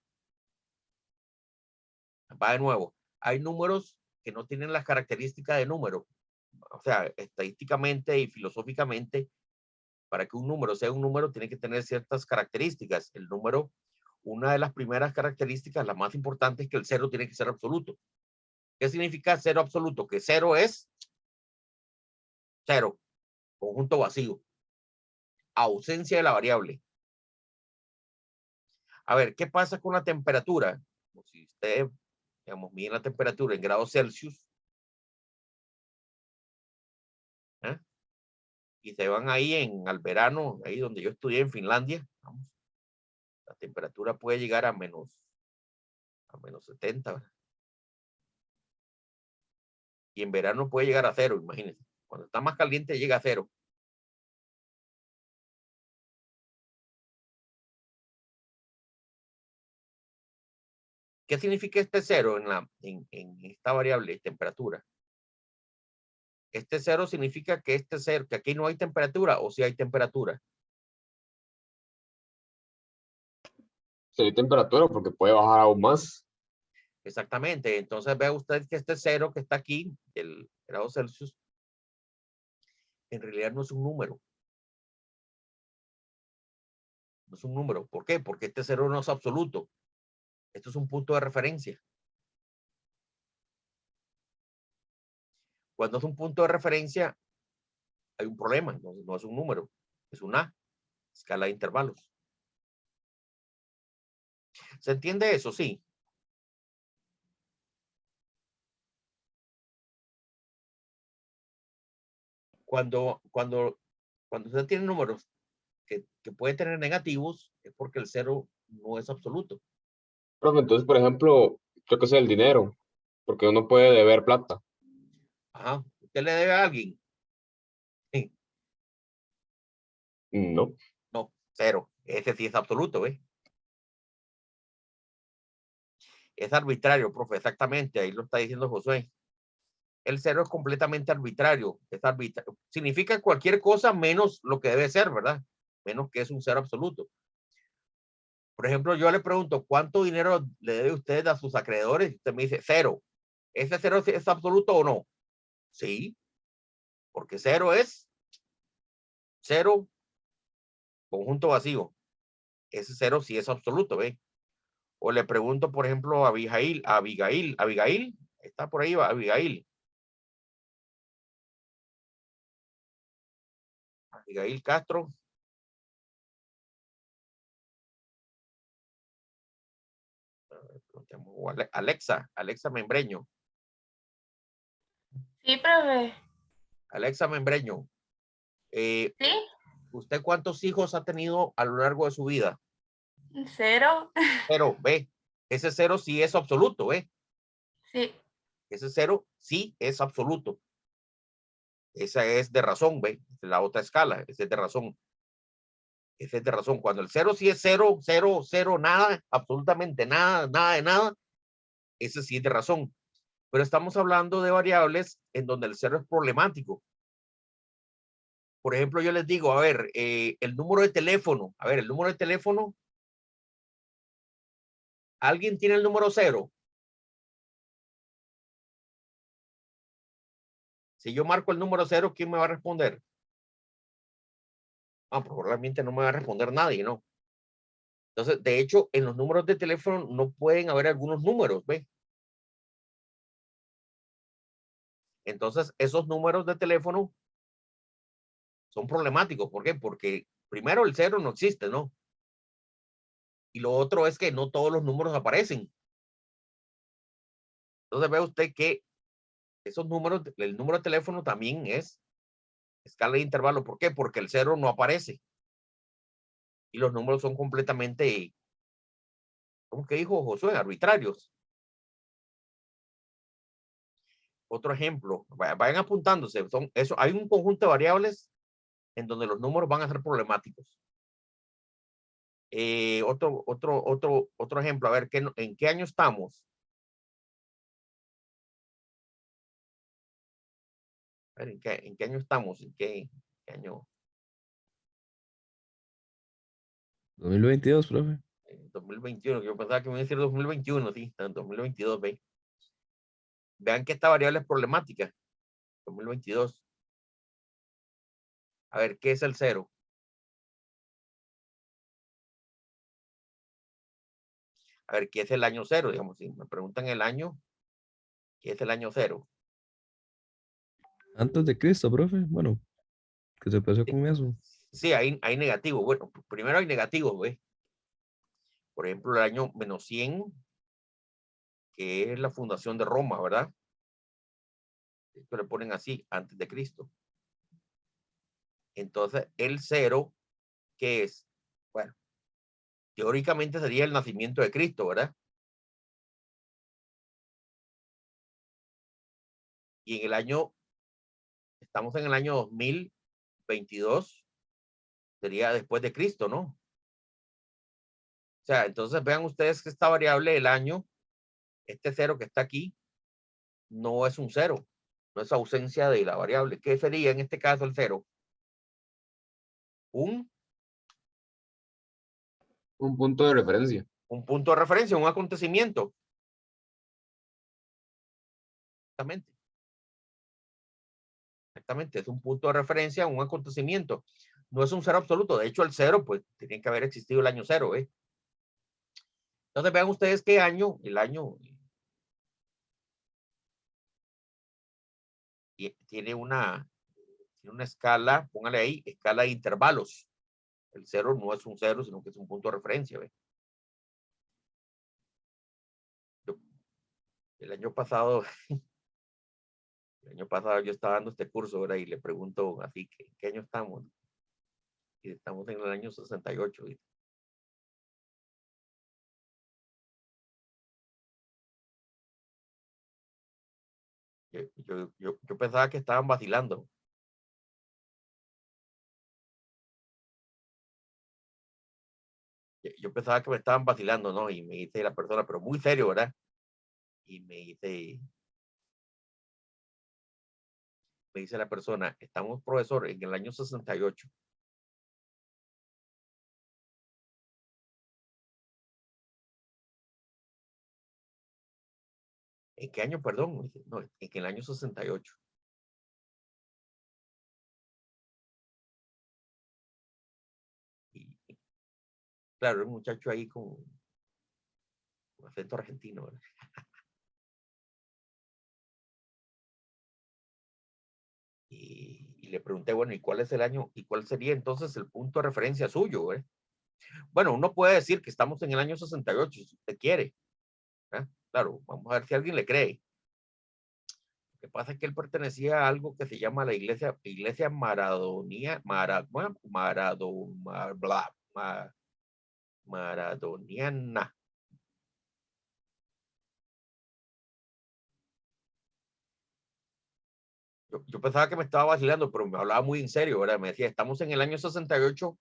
Va de nuevo. Hay números que no tienen las características de número. O sea, estadísticamente y filosóficamente, para que un número sea un número, tiene que tener ciertas características. El número una de las primeras características, la más importante, es que el cero tiene que ser absoluto. ¿Qué significa cero absoluto? Que cero es cero, conjunto vacío, ausencia de la variable. A ver, ¿qué pasa con la temperatura? Si usted, digamos, mide la temperatura en grados Celsius, ¿eh? Y se van ahí al verano, ahí donde yo estudié en Finlandia, vamos, la temperatura puede llegar a menos 70, ¿verdad? Y en verano puede llegar a cero, imagínense. Cuando está más caliente llega a cero. ¿Qué significa este cero en esta variable de temperatura? Este cero significa que que aquí no hay temperatura, o si hay temperatura. Sí, hay temperatura porque puede bajar aún más. Exactamente. Entonces ve usted que este cero que está aquí, el grado Celsius, en realidad no es un número. No es un número. ¿Por qué? Porque este cero no es absoluto. Esto es un punto de referencia. Cuando es un punto de referencia, hay un problema. No es un número. Es una escala de intervalos. ¿Se entiende eso? Sí. Cuando usted tiene números que puede tener negativos, es porque el cero no es absoluto. Profe, entonces, por ejemplo, yo que sé, el dinero, porque uno puede deber plata. Ajá. ¿Usted le debe a alguien? Sí. No. No, cero. Ese sí es absoluto, ¿ves? Es arbitrario, profe, exactamente. Ahí lo está diciendo Josué. El cero es completamente arbitrario. Es arbitrario. Significa cualquier cosa menos lo que debe ser, ¿verdad? Menos que es un cero absoluto. Por ejemplo, yo le pregunto, ¿cuánto dinero le debe usted a sus acreedores? Y usted me dice, cero. ¿Ese cero es absoluto o no? Sí, porque cero es cero, conjunto vacío. Ese cero sí es absoluto, ¿ve? O le pregunto, por ejemplo, a Abigail, está por ahí, Abigail Castro. Alexa Membreño. Sí, profe. Alexa Membreño. ¿Sí? ¿Usted cuántos hijos ha tenido a lo largo de su vida? ¿Cero? Cero, ¿ve? Ese cero sí es absoluto, ¿ve? Sí. Ese cero sí es absoluto. Esa es de razón, ¿ve? La otra escala, esa es de razón. Esa es de razón. Cuando el cero sí es cero, cero, cero, nada, absolutamente nada, nada de nada, ese sí es de razón. Pero estamos hablando de variables en donde el cero es problemático. Por ejemplo, yo les digo, a ver, el número de teléfono, ¿alguien tiene el número cero? Si yo marco el número cero, ¿quién me va a responder? Ah, probablemente no me va a responder nadie, ¿no? Entonces, de hecho, en los números de teléfono no pueden haber algunos números, ¿ves? Entonces, esos números de teléfono son problemáticos. ¿Por qué? Porque primero el cero no existe, ¿no? Y lo otro es que no todos los números aparecen. Entonces ve usted que esos números, el número de teléfono también es escala de intervalo. ¿Por qué? Porque el cero no aparece. Y los números son completamente, ¿cómo que dijo Josué? Arbitrarios. Otro ejemplo, vayan apuntándose. Hay un conjunto de variables en donde los números van a ser problemáticos. Otro ejemplo, a ver, ¿en qué año estamos? A ver, ¿en qué año estamos? ¿En qué año? 2022, profe. 2021. Yo pensaba que me iba a decir 2021, sí, en 2022, ve. Vean que esta variable es problemática. 2022. A ver, ¿qué es el cero? A ver, ¿qué es el año cero? Digamos, si me preguntan el año, ¿qué es el año cero? Antes de Cristo, profe. Bueno, que se empezó con eso. Sí, hay negativos. Bueno, primero hay negativos, ¿ves? Por ejemplo, el año -100, que es la fundación de Roma, ¿verdad? Esto le ponen así, antes de Cristo. Entonces, el cero, ¿qué es? Bueno, teóricamente sería el nacimiento de Cristo, ¿verdad? Y en el año, estamos en el año 2022, sería después de Cristo, ¿no? O sea, entonces vean ustedes que esta variable del año, este cero que está aquí, no es un cero, no es ausencia de la variable. ¿Qué sería en este caso el cero? Un punto de referencia. punto de referencia, un acontecimiento. Exactamente. Exactamente, es un punto de referencia, un acontecimiento. No es un cero absoluto. De hecho, el cero, pues, tiene que haber existido el año cero, ¿eh? Entonces, vean ustedes qué año, el año tiene una escala, póngale ahí, escala de intervalos. El cero no es un cero, sino que es un punto de referencia, ¿ve? El año pasado, yo estaba dando este curso, ¿verdad? Y le pregunto así, ¿qué año estamos? Y estamos en el año 68. ¿Sí? Yo pensaba que estaban vacilando. Yo pensaba que me estaban vacilando, ¿no? Y me dice la persona, pero muy serio, ¿verdad? Y me dice la persona, estamos, profesor, en el año 68. ¿En qué año, perdón? Me dice, no, en el año 68. Y claro, el muchacho ahí con acento argentino, ¿verdad? Y le pregunté, bueno, ¿y cuál es el año? ¿Y cuál sería entonces el punto de referencia suyo? ¿Verdad? Bueno, uno puede decir que estamos en el año 68, si usted quiere. ¿Verdad? Claro, vamos a ver si alguien le cree. Lo que pasa es que él pertenecía a algo que se llama la iglesia Maradonia, Maradoniana. Yo pensaba que me estaba vacilando, pero me hablaba muy en serio, ¿verdad? Me decía, estamos en el año 68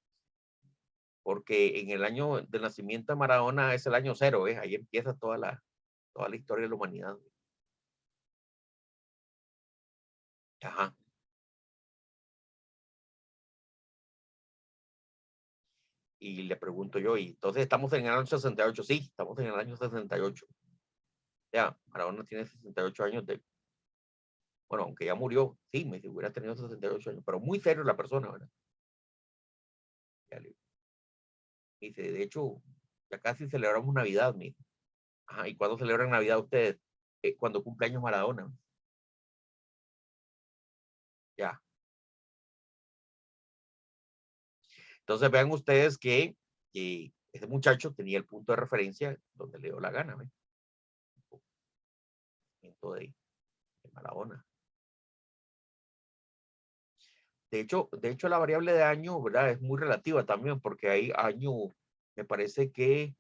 porque en el año de nacimiento de Maradona es el año cero, ¿ves? Ahí empieza toda la historia de la humanidad. Ajá. Y le pregunto yo, ¿y entonces estamos en el año 68? Sí, estamos en el año 68. Ya, Maradona tiene 68 años de, bueno, aunque ya murió, sí, me hubiera tenido 68 años, pero muy serio la persona, ¿verdad? Ya le dice, de hecho, ya casi celebramos Navidad, mi. Ajá, ¿y cuándo celebran Navidad ustedes? Cuando cumple años Maradona. Ya. Entonces vean ustedes que ese muchacho tenía el punto de referencia donde le dio la gana, ¿ve? De Maradona. De hecho, la variable de año, ¿verdad? Es muy relativa también, porque hay año, me parece que,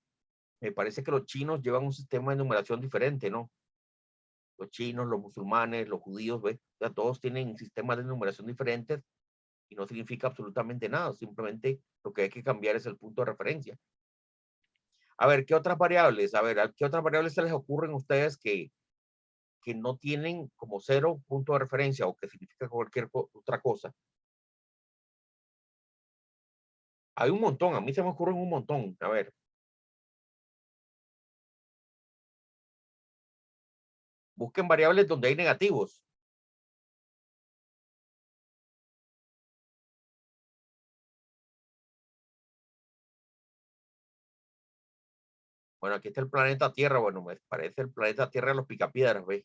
los chinos llevan un sistema de numeración diferente, ¿no? Los chinos, los musulmanes, los judíos, ¿ves? O sea, todos tienen sistemas de numeración diferentes y no significa absolutamente nada, simplemente lo que hay que cambiar es el punto de referencia. A ver, ¿qué otras variables? A ver, ¿qué otras variables se les ocurren a ustedes que no tienen como cero punto de referencia o que significa cualquier otra cosa? Hay un montón, a mí se me ocurren un montón. A ver, busquen variables donde hay negativos. Bueno, aquí está el planeta Tierra. Bueno, me parece el planeta Tierra de los picapiedras, ¿ves?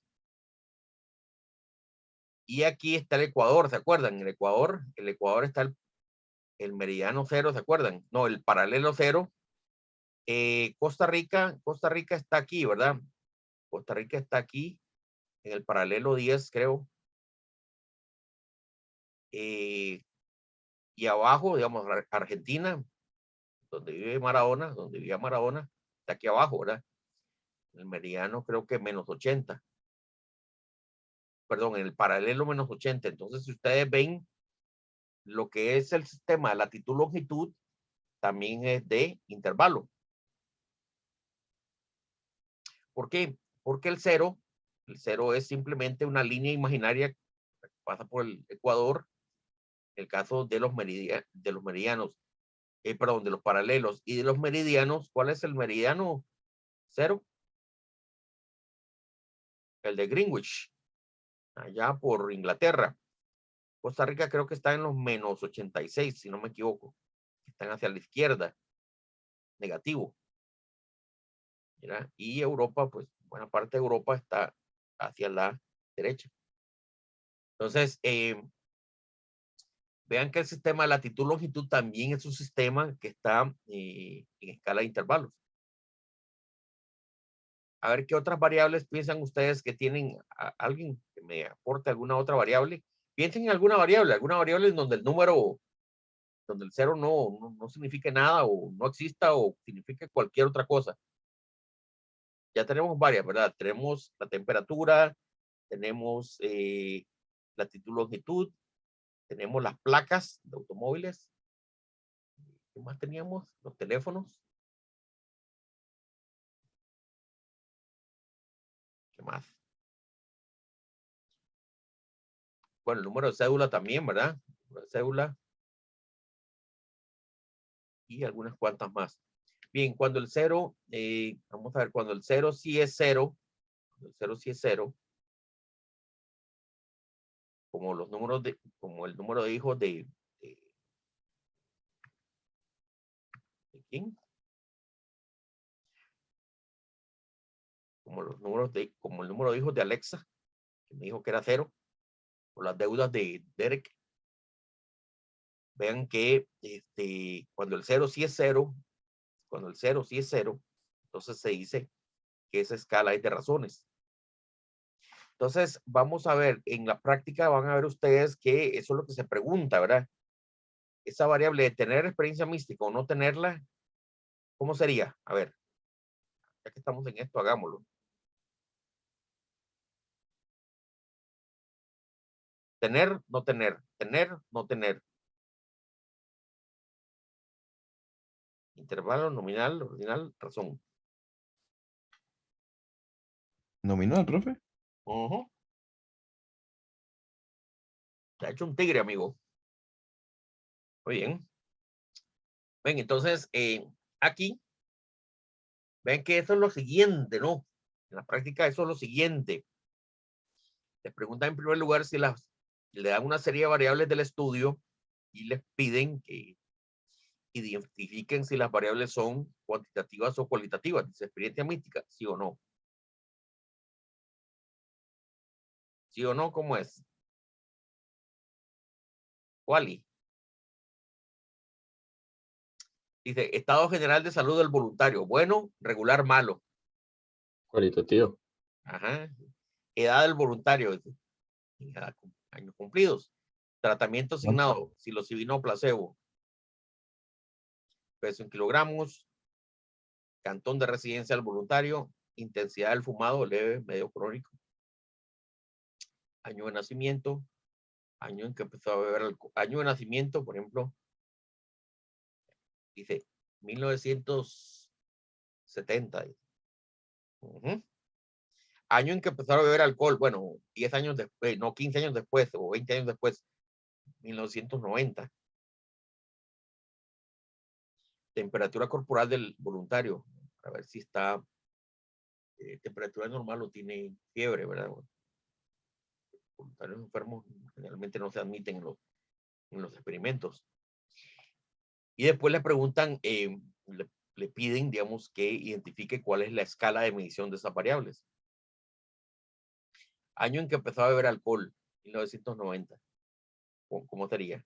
Y aquí está el Ecuador, ¿se acuerdan? El Ecuador está el meridiano cero, ¿se acuerdan? No, el paralelo cero. Costa Rica está aquí, ¿verdad? Costa Rica está aquí, en el paralelo 10, creo. Y abajo, digamos, Argentina, donde vivía Maradona, está aquí abajo, ¿verdad? El meridiano creo que menos 80. Perdón, en el paralelo menos 80. Entonces, si ustedes ven lo que es el sistema de latitud-longitud, también es de intervalo. ¿Por qué? Porque el cero es simplemente una línea imaginaria que pasa por el Ecuador. En el caso de los meridianos, perdón, de los paralelos y de los meridianos, ¿cuál es el meridiano cero? El de Greenwich, allá por Inglaterra. Costa Rica creo que está en los menos 86, si no me equivoco. Están hacia la izquierda, negativo. ¿Mira? Y Europa, pues buena parte de Europa está hacia la derecha. Entonces, vean que el sistema de latitud-longitud también es un sistema que está en escala de intervalos. A ver qué otras variables piensan ustedes que tienen. Alguien que me aporte alguna otra variable. Piensen en alguna variable en donde el número, donde el cero no signifique nada o no exista o signifique cualquier otra cosa. Ya tenemos varias, ¿verdad? Tenemos la temperatura, tenemos latitud, longitud, tenemos las placas de automóviles. ¿Qué más teníamos? Los teléfonos. ¿Qué más? Bueno, el número de cédula también, ¿verdad? El número de cédula. Y algunas cuantas más. Bien, cuando el cero, vamos a ver, cuando el cero sí es cero, el cero sí es cero, como los números como el número de hijos ¿de quién? Como el número de hijos de Alexa, que me dijo que era cero, o las deudas de Derek. Vean que cuando el cero sí es cero, entonces se dice que esa escala es de razones. Entonces, vamos a ver, en la práctica van a ver ustedes que eso es lo que se pregunta, ¿verdad? Esa variable de tener experiencia mística o no tenerla, ¿cómo sería? A ver, ya que estamos en esto, hagámoslo. Tener, no tener, tener, no tener. Intervalo, nominal, ordinal, razón. Nominal, profe. Se ha hecho un tigre, amigo. Muy bien. Ven, entonces, aquí, ven que eso es lo siguiente, ¿no? En la práctica eso es lo siguiente. Les preguntan en primer lugar si le dan una serie de variables del estudio y les piden que identifiquen si las variables son cuantitativas o cualitativas. Dice experiencia mística, sí o no. ¿Sí o no? ¿Cómo es? Quali. Dice, estado general de salud del voluntario. Bueno, regular, malo. Cualitativo. Ajá. Edad del voluntario. Años cumplidos. Tratamiento asignado. Psilocibina o placebo. Peso en kilogramos. Cantón de residencia del voluntario. Intensidad del fumado, leve, medio crónico. Año de nacimiento. Año en que empezó a beber alcohol. Año de nacimiento, por ejemplo. Dice 1970. Año en que empezaron a beber alcohol, bueno, 10 años después, no 15 años después o 20 años después, 1990. Temperatura corporal del voluntario, a ver si está temperatura normal o tiene fiebre, ¿verdad? Bueno, voluntarios enfermos generalmente no se admiten en los experimentos. Y después le preguntan le piden, digamos, que identifique cuál es la escala de medición de esas variables. Año en que empezó a beber alcohol, 1990. ¿Cómo sería?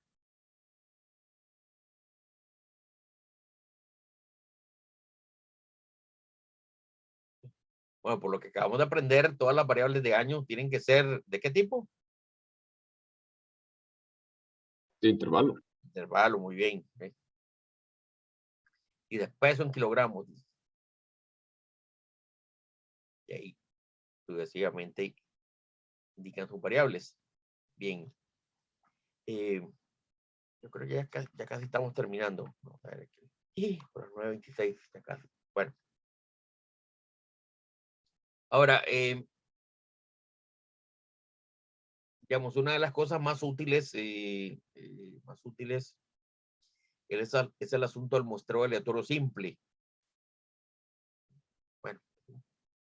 Bueno, por lo que acabamos de aprender, todas las variables de año tienen que ser, ¿de qué tipo? De intervalo. Intervalo, muy bien. Y de peso en kilogramos. Y ahí sucesivamente indican sus variables. Bien. Yo creo que ya casi estamos terminando. Vamos a ver aquí. Por las 9:26, ya casi. Bueno. Ahora, digamos, una de las cosas más útiles es el asunto del muestreo aleatorio simple. Bueno,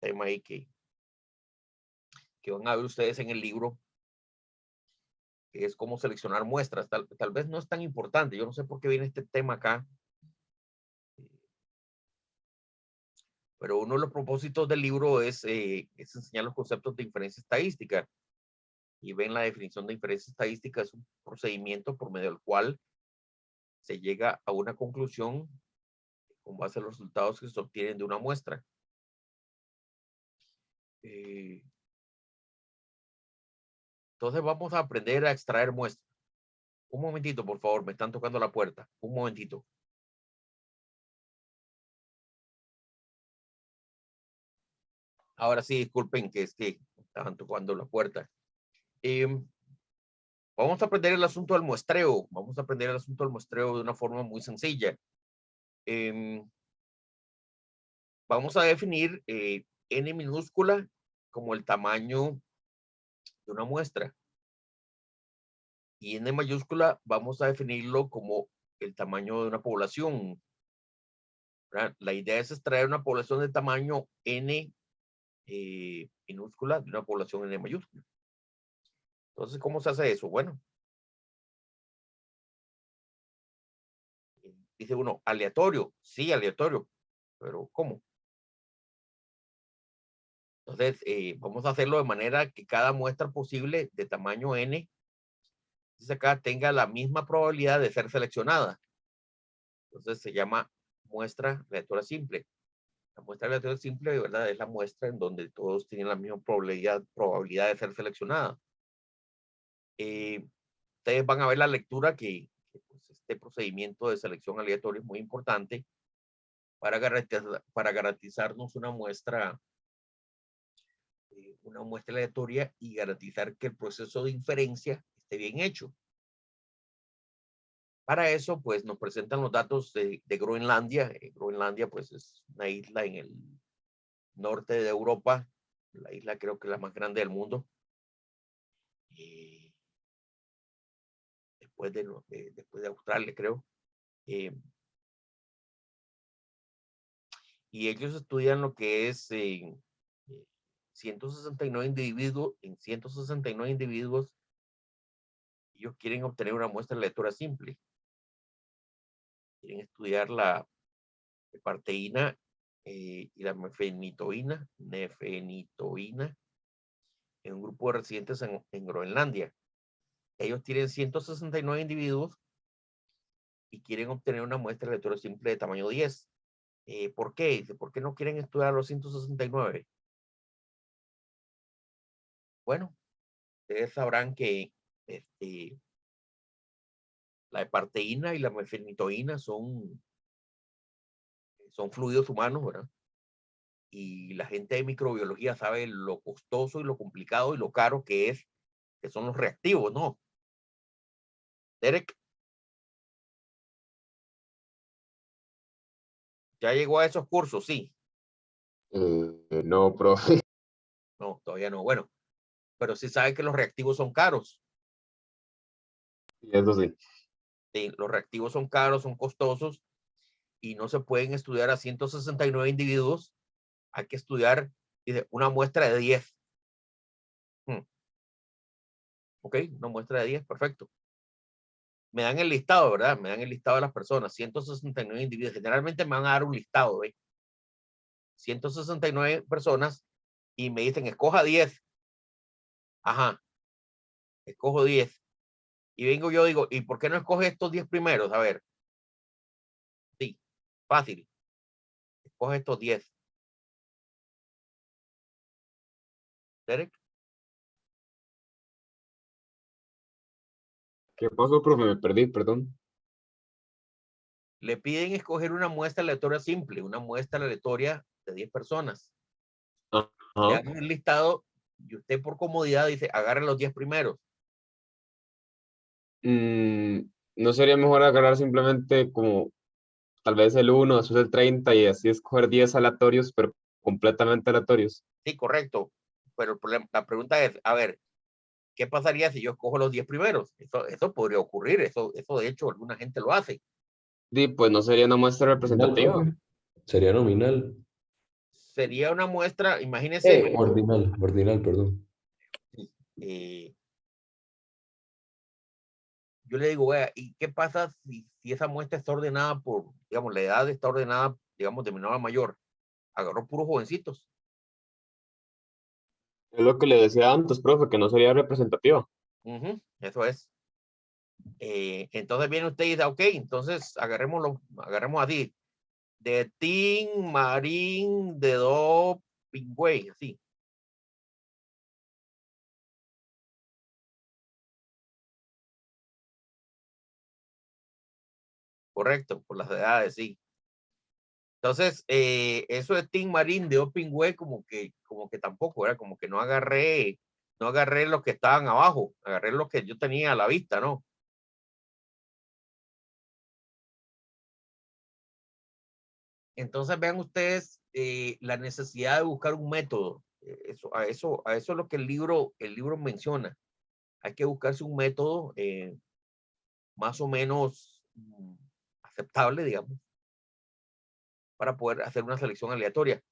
tema ahí que van a ver ustedes en el libro, que es cómo seleccionar muestras. Tal vez no es tan importante. Yo no sé por qué viene este tema acá. Pero uno de los propósitos del libro es enseñar los conceptos de inferencia estadística. Y ven, la definición de inferencia estadística es un procedimiento por medio del cual se llega a una conclusión con base a los resultados que se obtienen de una muestra. Entonces vamos a aprender a extraer muestras. Un momentito, por favor, me están tocando la puerta. Un momentito. Ahora sí, disculpen que es que estaban tocando la puerta. Vamos a aprender el asunto del muestreo. Vamos a aprender el asunto del muestreo de una forma muy sencilla. Vamos a definir n minúscula como el tamaño de una muestra. Y n mayúscula vamos a definirlo como el tamaño de una población. ¿Verdad? La idea es extraer una población de tamaño n minúscula de una población n mayúscula. Entonces, ¿cómo se hace eso? Bueno, dice uno, aleatorio. Sí, aleatorio. Pero ¿cómo? Entonces, vamos a hacerlo de manera que cada muestra posible de tamaño n, dice acá, tenga la misma probabilidad de ser seleccionada. Entonces, se llama muestra aleatoria simple. La muestra aleatoria simple, de verdad, es la muestra en donde todos tienen la misma probabilidad de ser seleccionada. Ustedes van a ver la lectura que pues, este procedimiento de selección aleatoria es muy importante para garantizarnos una muestra aleatoria y garantizar que el proceso de inferencia esté bien hecho. Para eso, pues, nos presentan los datos de Groenlandia. Groenlandia, pues, es una isla en el norte de Europa. La isla creo que es la más grande del mundo. Después de Australia, creo. Y ellos estudian lo que es 169 individuos. En 169 individuos, ellos quieren obtener una muestra de lectura simple. Quieren estudiar la parteína y la nefenitoína en un grupo de residentes en Groenlandia. Ellos tienen 169 individuos y quieren obtener una muestra de lectura simple de tamaño 10. ¿Por qué? ¿Por qué no quieren estudiar los 169? Bueno, ustedes sabrán que la heparteína y la nefenitoína son fluidos humanos, ¿verdad? Y la gente de microbiología sabe lo costoso y lo complicado y lo caro que son los reactivos, ¿no? Derek, ¿ya llegó a esos cursos? Sí. No, profe. No, todavía no. Bueno, pero sí sabe que los reactivos son caros. Eso sí. Sí, los reactivos son caros, son costosos y no se pueden estudiar a 169 individuos. Hay que estudiar una muestra de 10. Ok, una muestra de 10, perfecto. me dan el listado, ¿verdad? Me dan el listado de las personas, 169 individuos. Generalmente me van a dar un listado, ¿eh? 169 personas y me dicen, escoja 10. Ajá, escojo 10. Y vengo yo, digo, ¿y por qué no escoge estos 10 primeros? A ver. Sí, fácil. Escoge estos 10. Derek. ¿Qué pasó, profe? Me perdí, perdón. Le piden escoger una muestra aleatoria simple, una muestra aleatoria de 10 personas. Le Ajá. dan el listado y usted por comodidad dice, agarre los 10 primeros. ¿No sería mejor agarrar simplemente como tal vez el 1, después el 30 y así escoger 10 aleatorios, pero completamente aleatorios? Sí, correcto. Pero el problema, la pregunta es, a ver, ¿qué pasaría si yo escojo los 10 primeros? Eso podría ocurrir. Eso de hecho alguna gente lo hace. Y pues no sería una muestra Nominal, representativa. profe. Sería nominal. Sería una muestra, imagínese, Ordinal, perdón. eh, yo le digo, vea, ¿y qué pasa si esa muestra está ordenada por, digamos, la edad está ordenada, digamos, de menor a mayor? Agarró puros jovencitos. Es lo que le decía antes, profe, que no sería representativa. Eso es. Entonces viene usted y dice, ok, entonces agarremos así. De Tim, Marín, de Do, Pingüey, así. Correcto, por las edades, sí. Entonces, eso de Tim Marín, de Opingüe, como que tampoco, era como que no agarré los que estaban abajo, agarré los que yo tenía a la vista, ¿no? Entonces vean ustedes la necesidad de buscar un método. A eso es lo que el libro menciona. Hay que buscarse un método más o menos aceptable, digamos, para poder hacer una selección aleatoria.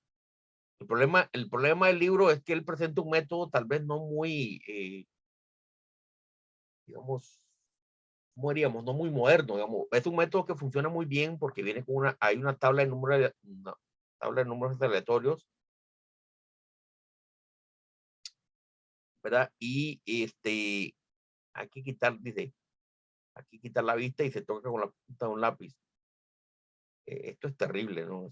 El problema del libro es que él presenta un método tal vez no muy, digamos, ¿cómo diríamos? No muy moderno, digamos. Es un método que funciona muy bien porque viene con hay una tabla de números, aleatorios, ¿verdad? Y hay que quitar, dice, aquí quitar la vista y se toca con la punta de un lápiz. Esto es terrible, ¿no?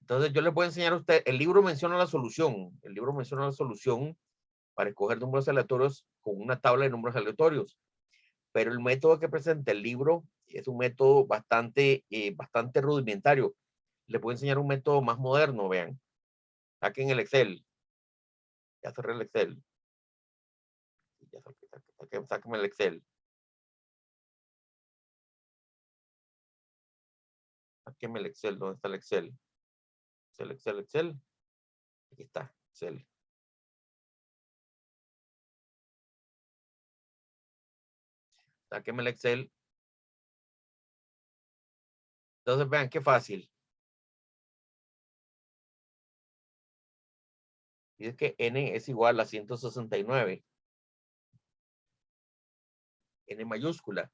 Entonces yo les voy a enseñar a usted, el libro menciona la solución, para escoger números aleatorios con una tabla de números aleatorios, pero el método que presenta el libro es un método bastante rudimentario. Les voy a enseñar un método más moderno, vean. Saquen el Excel. Ya cerré el Excel. Sáquenme el Excel. Sáquenme el Excel. ¿Dónde está el Excel? Excel. Aquí está, Excel. Sáquenme el Excel. Entonces vean qué fácil. Dice que n es igual a 169. N mayúscula.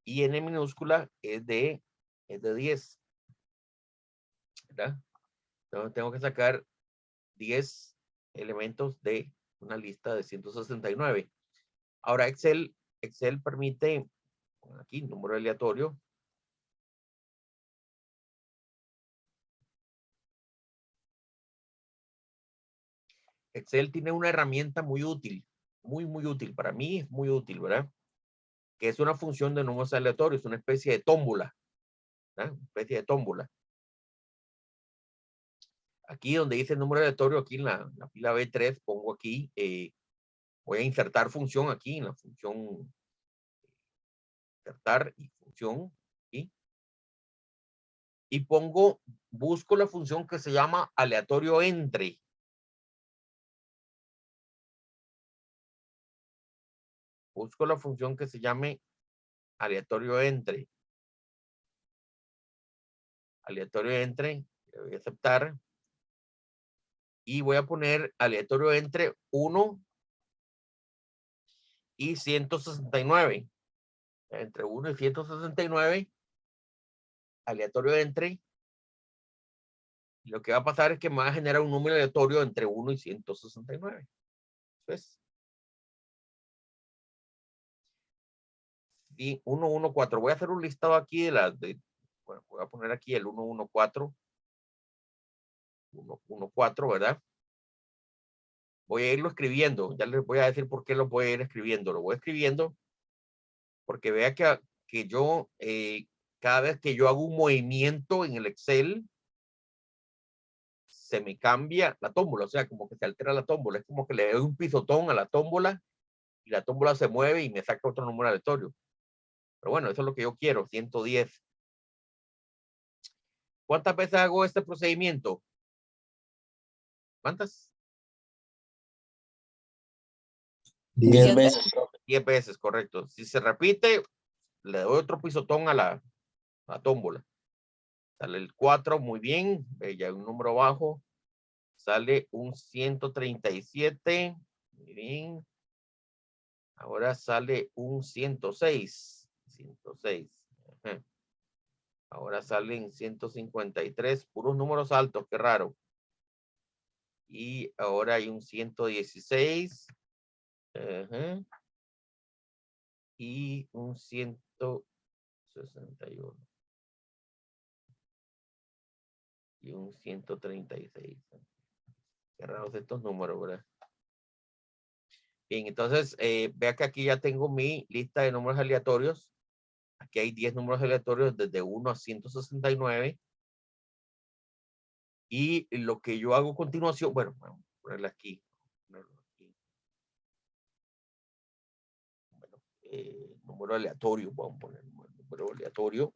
Y n minúscula es de 10. ¿Verdad? Entonces tengo que sacar 10 elementos de una lista de 169. Ahora Excel permite, aquí, número aleatorio. Excel tiene una herramienta muy útil, muy útil. Para mí es muy útil, ¿verdad? Que es una función de números aleatorios, una especie de tómbola, ¿verdad? Una especie de tómbola. Aquí donde dice el número aleatorio, aquí en la fila B3, pongo aquí, voy a insertar función aquí, en la función insertar y función, ¿sí? Y busco la función que se llama aleatorio entre. Busco la función que se llame aleatorio entre. Aleatorio entre, le voy a aceptar. Y voy a poner aleatorio entre 1 y 169. Entre 1 y 169, aleatorio entre. Y lo que va a pasar es que me va a generar un número aleatorio entre 1 y 169. Pues, y 114. Voy a hacer un listado aquí de las bueno, voy a poner aquí el 114. 114, ¿verdad? Voy a irlo escribiendo. Ya les voy a decir por qué lo voy a ir escribiendo. Lo voy escribiendo porque vea que yo, cada vez que yo hago un movimiento en el Excel, se me cambia la tómbola, o sea, como que se altera la tómbola. Es como que le doy un pisotón a la tómbola y la tómbola se mueve y me saca otro número aleatorio. Pero bueno, eso es lo que yo quiero, 110. ¿Cuántas veces hago este procedimiento? ¿Cuántas? 10 veces, profe. 10 veces, correcto. Si se repite, le doy otro pisotón a la tómbola. Sale el 4, muy bien. Ya hay un número bajo. Sale un 137. Muy bien. Ahora sale un 106. 106. Ajá. Ahora salen 153. Puros números altos, qué raro. Y ahora hay un 116. Ajá. Y un 161. Y un 136. Qué raros estos números, ¿verdad? Bien, entonces, vea que aquí ya tengo mi lista de números aleatorios. Aquí hay 10 números aleatorios desde 1 a 169. Y lo que yo hago a continuación, bueno, vamos a ponerla aquí. Bueno, número aleatorio, vamos a poner número aleatorio.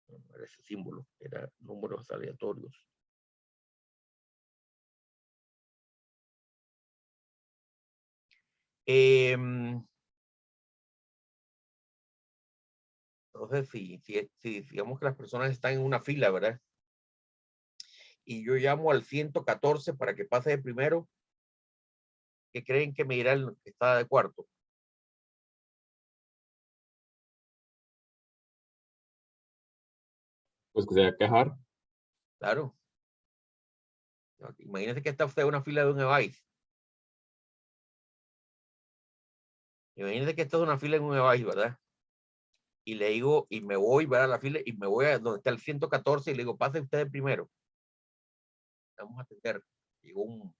No era ese símbolo, era números aleatorios. Entonces, si digamos que las personas están en una fila, ¿verdad? Y yo llamo al 114 para que pase de primero, ¿qué creen que me dirá el que está de cuarto? Pues que se va a quejar. Claro. Imagínense que está usted en una fila de un EVAIS. Imagínense que está en una fila en un EVAIS, ¿verdad? Y le digo, y me voy, ¿verdad? A la fila y me voy a donde está el 114 y le digo, pase usted primero. Vamos a atender. Llegó un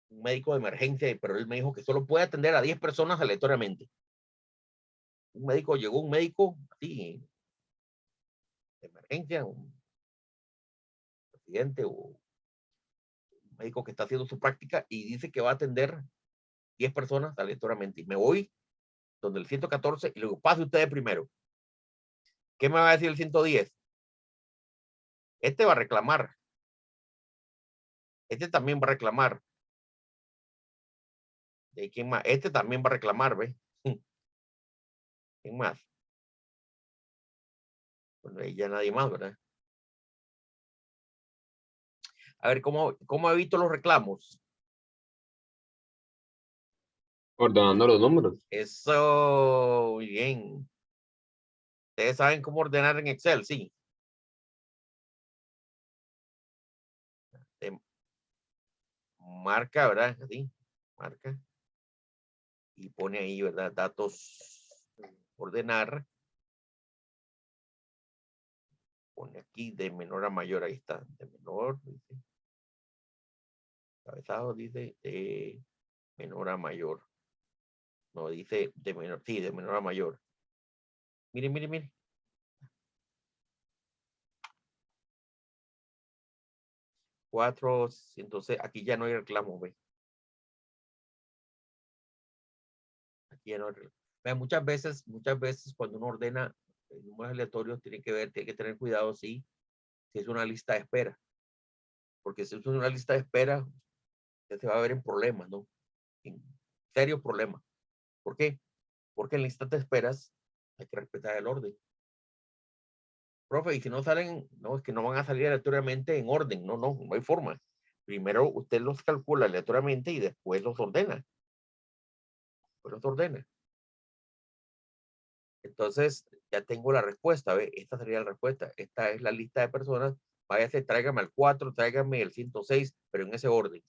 médico de emergencia, pero él me dijo que solo puede atender a 10 personas aleatoriamente. Llegó un médico, así, de emergencia, un presidente o un médico que está haciendo su práctica y dice que va a atender 10 personas aleatoriamente. Y me voy donde el 114 y luego pase usted primero. ¿Qué me va a decir el 110? Este va a reclamar. Este también va a reclamar. ¿De quién más? Este también va a reclamar, ¿ve? ¿Quién más? Bueno, ahí ya nadie más, ¿verdad? A ver, ¿cómo evito los reclamos? Ordenando los números. Eso, muy bien. Ustedes saben cómo ordenar en Excel, sí. Marca, ¿verdad? Así, marca. Y pone ahí, ¿verdad? Datos, ordenar. Pone aquí de menor a mayor, ahí está. De menor, dice. Cabezado dice de menor a mayor. No, dice de menor, sí, de menor a mayor. Mire, mire, mire. 406, aquí ya no hay reclamo, ve. Aquí ya no hay reclamo. Vean, muchas veces cuando uno ordena números aleatorios, tiene que tener cuidado, sí, si es una lista de espera. Porque si es una lista de espera, usted se va a ver en problemas, ¿no? En serios problemas. ¿Por qué? Porque en listas de esperas hay que respetar el orden. Profe, y si no salen, no, es que no van a salir aleatoriamente en orden, no hay forma. Primero usted los calcula aleatoriamente y después los ordena. Entonces, ya tengo la respuesta, ¿ve? Esta sería la respuesta. Esta es la lista de personas. Váyase, tráigame al 4, tráigame el 106, pero en ese orden.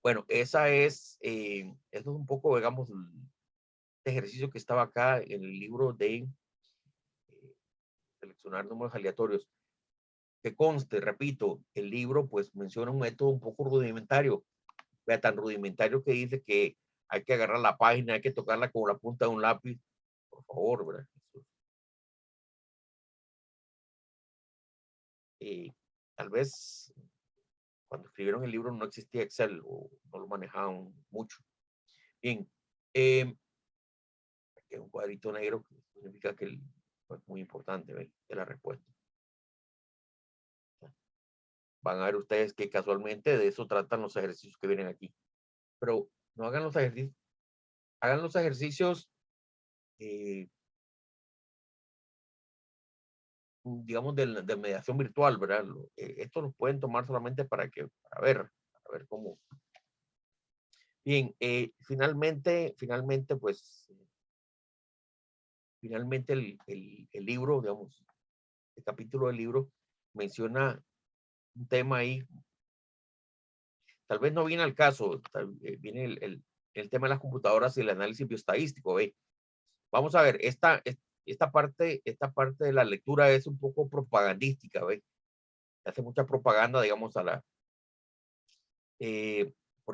Bueno, eso es un poco, digamos, este ejercicio que estaba acá en el libro de seleccionar números aleatorios. Que conste, repito, el libro pues menciona un método un poco rudimentario. Vea, tan rudimentario que dice que hay que agarrar la página, hay que tocarla con la punta de un lápiz. Por favor, ¿verdad? Tal vez cuando escribieron el libro no existía Excel o no lo manejaban mucho. Bien, aquí hay un cuadrito negro que significa que es muy importante, ¿ve? De la respuesta. Van a ver ustedes que casualmente de eso tratan los ejercicios que vienen aquí. Pero no hagan los ejercicios, hagan los ejercicios, digamos, de mediación virtual, ¿verdad? Esto lo pueden tomar solamente para ver cómo. Bien, finalmente, pues, el libro, digamos, el capítulo del libro menciona un tema ahí, tal vez no viene al caso, viene el tema de las computadoras y el análisis bioestadístico, ¿ve? Vamos a ver, esta parte de la lectura es un poco propagandística, ¿ve? Hace mucha propaganda, digamos, por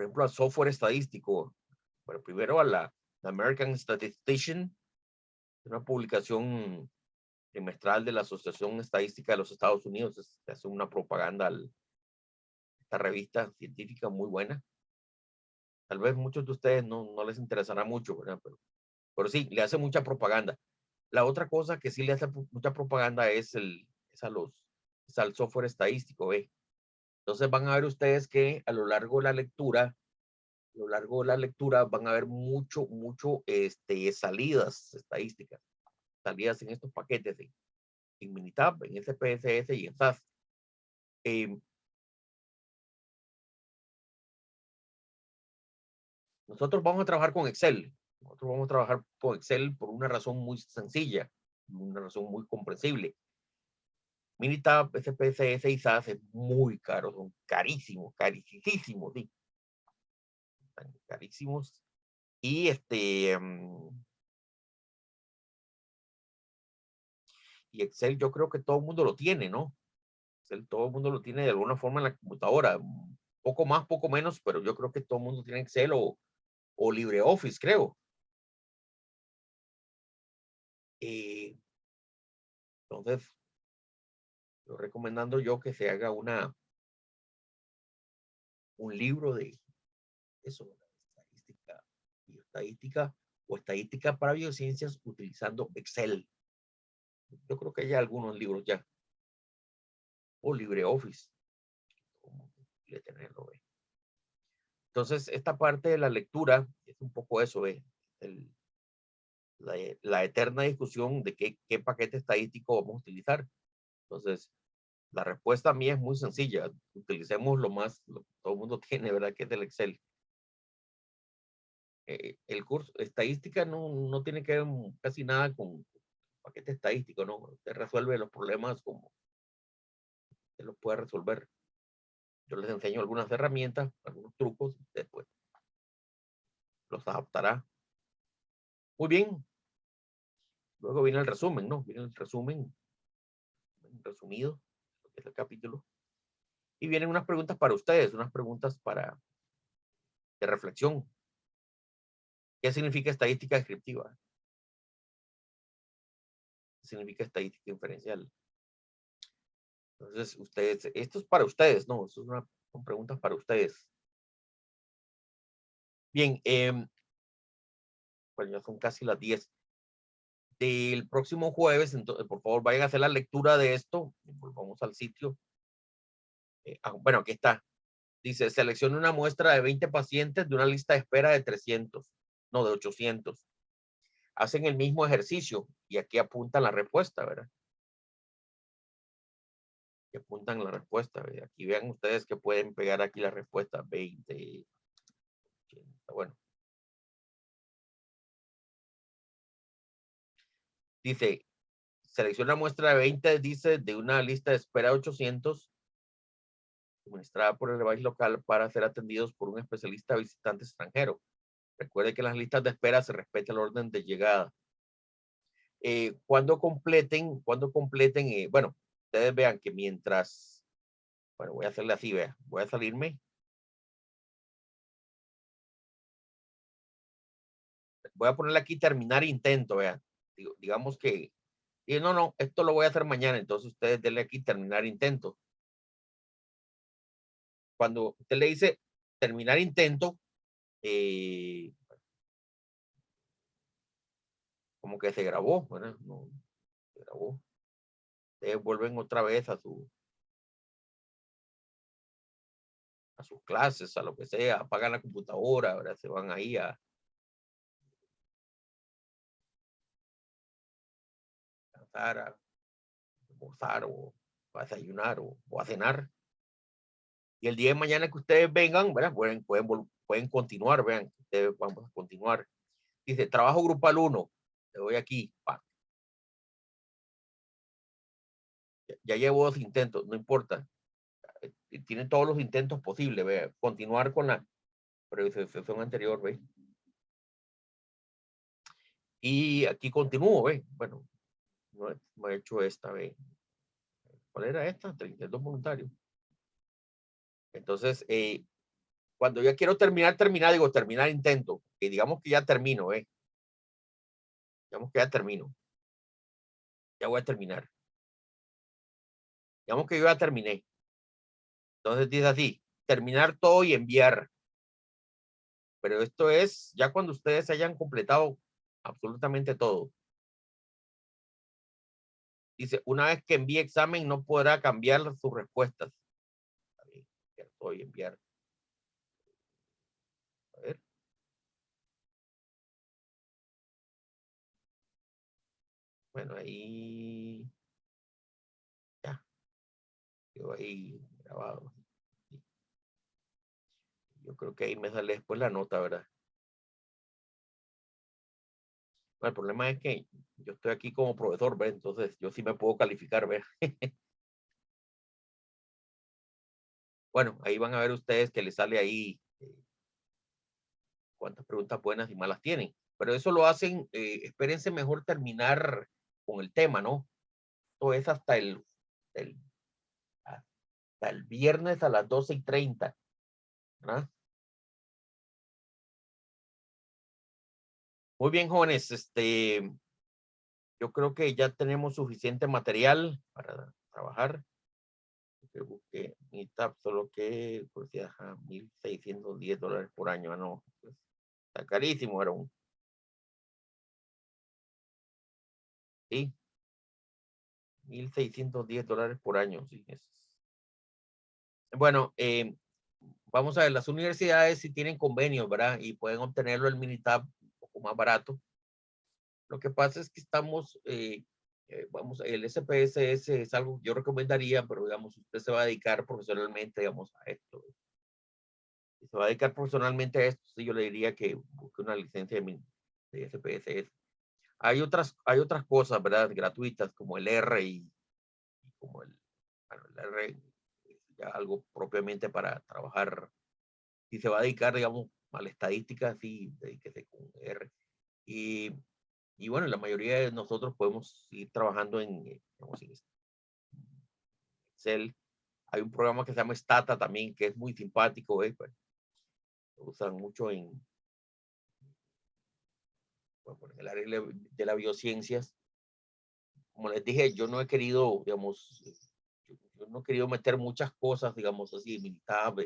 ejemplo, al software estadístico. Bueno, primero a la American Statistician, una publicación trimestral de la Asociación Estadística de los Estados Unidos. Se hace una propaganda a esta revista científica muy buena. Tal vez muchos de ustedes no les interesará mucho, ¿verdad? Pero sí, le hace mucha propaganda. La otra cosa que sí le hace mucha propaganda es al software estadístico, ¿ve? Entonces van a ver ustedes que a lo largo de la lectura van a ver mucho, salidas estadísticas, salidas en estos paquetes, en Minitab, en SPSS y en SAS. Nosotros vamos a trabajar con Excel. Nosotros vamos a trabajar con Excel por una razón muy sencilla, una razón muy comprensible. Minitab, SPSS y SAS es muy caro, son carísimos, carísimos, sí. Están carísimos. Y y Excel yo creo que todo el mundo lo tiene, ¿no? Excel todo el mundo lo tiene de alguna forma en la computadora. Poco más, poco menos, pero yo creo que todo el mundo tiene Excel o LibreOffice, creo. Entonces, yo recomendando yo que se haga un libro de eso, estadística o estadística para biociencias utilizando Excel. Yo creo que hay algunos libros ya. O LibreOffice. Tenerlo, ¿ve? Entonces, esta parte de la lectura es un poco eso, ¿ve? La eterna discusión de qué paquete estadístico vamos a utilizar. Entonces, la respuesta a mí es muy sencilla. Utilicemos lo que todo el mundo tiene, ¿verdad? Que es el Excel. El curso estadística no tiene que ver casi nada con paquete estadístico, ¿no? Usted resuelve los problemas como usted los puede resolver. Yo les enseño algunas herramientas, algunos trucos, después los adaptará. Muy bien. Luego viene el resumen, ¿no? Viene el resumen, resumido, lo que es el capítulo. Y vienen unas preguntas para ustedes, unas preguntas de reflexión. ¿Qué significa estadística descriptiva? ¿Qué significa estadística inferencial? Entonces, esto es para ustedes, ¿no? Esto son preguntas para ustedes. Bien, bueno, ya son casi las 10. Del próximo jueves, entonces, por favor, vayan a hacer la lectura de esto. Volvamos al sitio. Bueno, aquí está. Dice, seleccione una muestra de 20 pacientes de una lista de espera de 300, no, de 800. hacen el mismo ejercicio y aquí apuntan la respuesta, ¿verdad? Que apuntan la respuesta, ¿verdad? Aquí vean ustedes que pueden pegar aquí la respuesta 20, 80, bueno. Dice, selecciona muestra de 20, dice, de una lista de espera 800, administrada por el país local para ser atendidos por un especialista visitante extranjero. Recuerde que en las listas de espera se respeta el orden de llegada. Cuando completen, bueno, ustedes vean que mientras, bueno, voy a hacerle así, vean, voy a salirme. Voy a ponerle aquí terminar intento, vean. Digamos que, no, esto lo voy a hacer mañana, entonces ustedes denle aquí terminar intento. Cuando usted le dice terminar intento, como que se grabó, ¿verdad? No, se grabó. Ustedes vuelven otra vez a sus clases, a lo que sea, apagan la computadora, ¿verdad? Se van ahí a cantar, a almorzar o a desayunar o a cenar. Y el día de mañana que ustedes vengan, ¿verdad? Pueden continuar, vean, ustedes vamos a continuar. Dice, trabajo grupal 1. Le doy aquí. Ya llevo 2 intentos, no importa. Tienen todos los intentos posibles, vea. Continuar con la priorización anterior, ¿ve? Y aquí continúo, ¿ve? Bueno, no he hecho esta, ¿ve? ¿Cuál era esta? 32 voluntarios. Entonces, cuando ya quiero terminar, digo, terminar intento. Y digamos que ya termino, ¿eh? Digamos que ya termino. Ya voy a terminar. Digamos que yo ya terminé. Entonces dice así, terminar todo y enviar. Pero esto es ya cuando ustedes hayan completado absolutamente todo. Dice, una vez que envíe examen no podrá cambiar sus respuestas. Todo y enviar. A ver. Bueno, ahí ya. Quedó ahí grabado. Yo creo que ahí me sale después la nota, ¿verdad? Bueno, el problema es que yo estoy aquí como profesor, ¿ve? Entonces yo sí me puedo calificar, ¿ve? Bueno, ahí van a ver ustedes que les sale ahí cuántas preguntas buenas y malas tienen. Pero eso lo hacen, espérense mejor terminar con el tema, ¿no? Esto es hasta el viernes a las 12:30, ¿verdad? Muy bien, jóvenes, yo creo que ya tenemos suficiente material para trabajar. Que busqué mi tab, solo que pues ya $1,610 por año, no, pues, está carísimo, era un, sí, $1,610 por año, sí. Bueno, vamos a ver, las universidades sí tienen convenios, ¿verdad? Y pueden obtenerlo el Minitab un poco más barato. Lo que pasa es que estamos, vamos, el SPSS es algo que yo recomendaría, pero digamos, usted se va a dedicar profesionalmente, digamos, a esto. Si se va a dedicar profesionalmente a esto, sí, yo le diría que busque una licencia de SPSS. Hay otras cosas, ¿verdad? Gratuitas, como el R y como bueno, el R es ya algo propiamente para trabajar. Si se va a dedicar, digamos, a la estadística, sí, dedíquese con R. Y bueno, la mayoría de nosotros podemos ir trabajando digamos, en Excel. Hay un programa que se llama Stata también, que es muy simpático, pues, lo usan mucho en el área de las biociencias. Como les dije, yo no he querido, digamos, yo no he querido meter muchas cosas, digamos así, Minitab,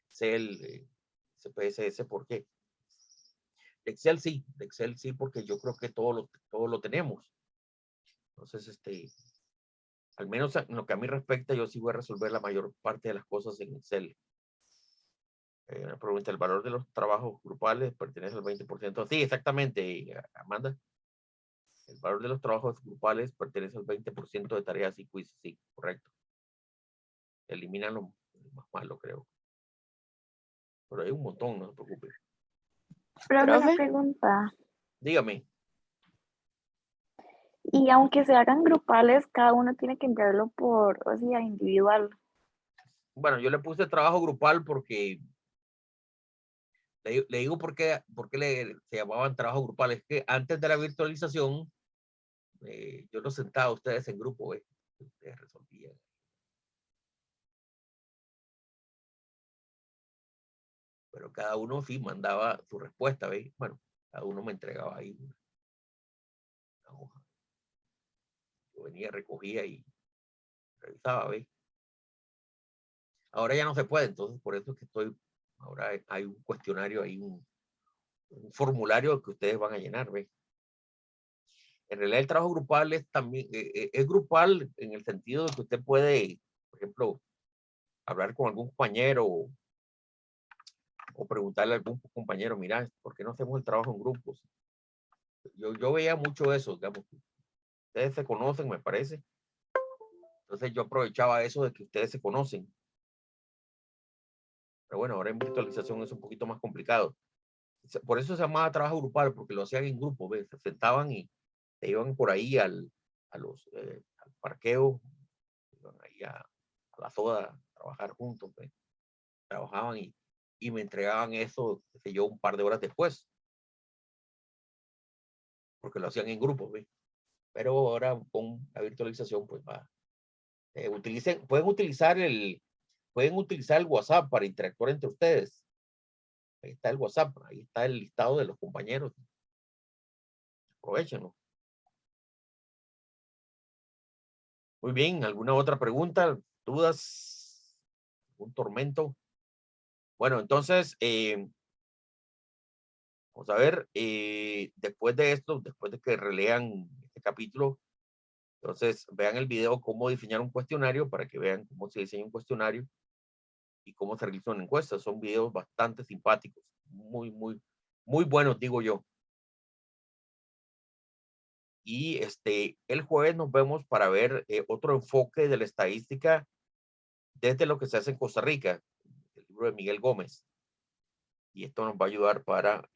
Excel, CPSS, ¿por qué? Excel sí, porque yo creo que todo lo tenemos. Entonces, al menos en lo que a mí respecta, yo sí voy a resolver la mayor parte de las cosas en Excel. Me pregunta, ¿el valor de los trabajos grupales pertenece al 20%? Sí, exactamente, Amanda. valor de los trabajos grupales pertenece al 20% de tareas y quizzes. Sí, correcto. Eliminan lo más malo, creo. Pero hay un montón, no se preocupe. Pero una Profe. pregunta. Dígame. Y aunque se hagan grupales, cada uno tiene que enviarlo por, o sea, individual. Bueno, yo le puse trabajo grupal porque le digo por qué se llamaban trabajo grupal. Es que antes de la virtualización, yo los sentaba a ustedes en grupo, ustedes resolvían. Pero cada uno sí mandaba su respuesta, ¿ves? Bueno, cada uno me entregaba ahí una hoja. Yo venía, recogía y revisaba, ¿ves? Ahora ya no se puede, entonces por eso es que ahora hay un cuestionario, hay un formulario que ustedes van a llenar, ¿ves? En realidad el trabajo grupal es también, es grupal en el sentido de que usted puede, por ejemplo, hablar con algún compañero o preguntarle a algún compañero, mira, ¿por qué no hacemos el trabajo en grupos? Yo veía mucho eso, digamos, ustedes se conocen, me parece. Entonces yo aprovechaba eso de que ustedes se conocen. Pero bueno, ahora en virtualización es un poquito más complicado. Por eso se llamaba trabajo grupal, porque lo hacían en grupo, ¿ves? Se sentaban y se iban por ahí al parqueo, iban ahí a la soda a trabajar juntos, ¿ves? Trabajaban y me entregaban eso, qué sé yo, un par de horas después. Porque lo hacían en grupo, ¿ves? Pero ahora con la virtualización, pues va. Pueden utilizar el WhatsApp para interactuar entre ustedes. Ahí está el WhatsApp, ahí está el listado de los compañeros. Aprovechenlo. Muy bien, ¿alguna otra pregunta? ¿Dudas? ¿Un tormento? Bueno, entonces, vamos a ver, después de esto, después de que relean este capítulo, entonces vean el video cómo diseñar un cuestionario para que vean cómo se diseña un cuestionario y cómo se realiza una encuesta. Son videos bastante simpáticos, muy buenos, digo yo. Y el jueves nos vemos para ver otro enfoque de la estadística desde lo que se hace en Costa Rica, el libro de Miguel Gómez. Y esto nos va a ayudar para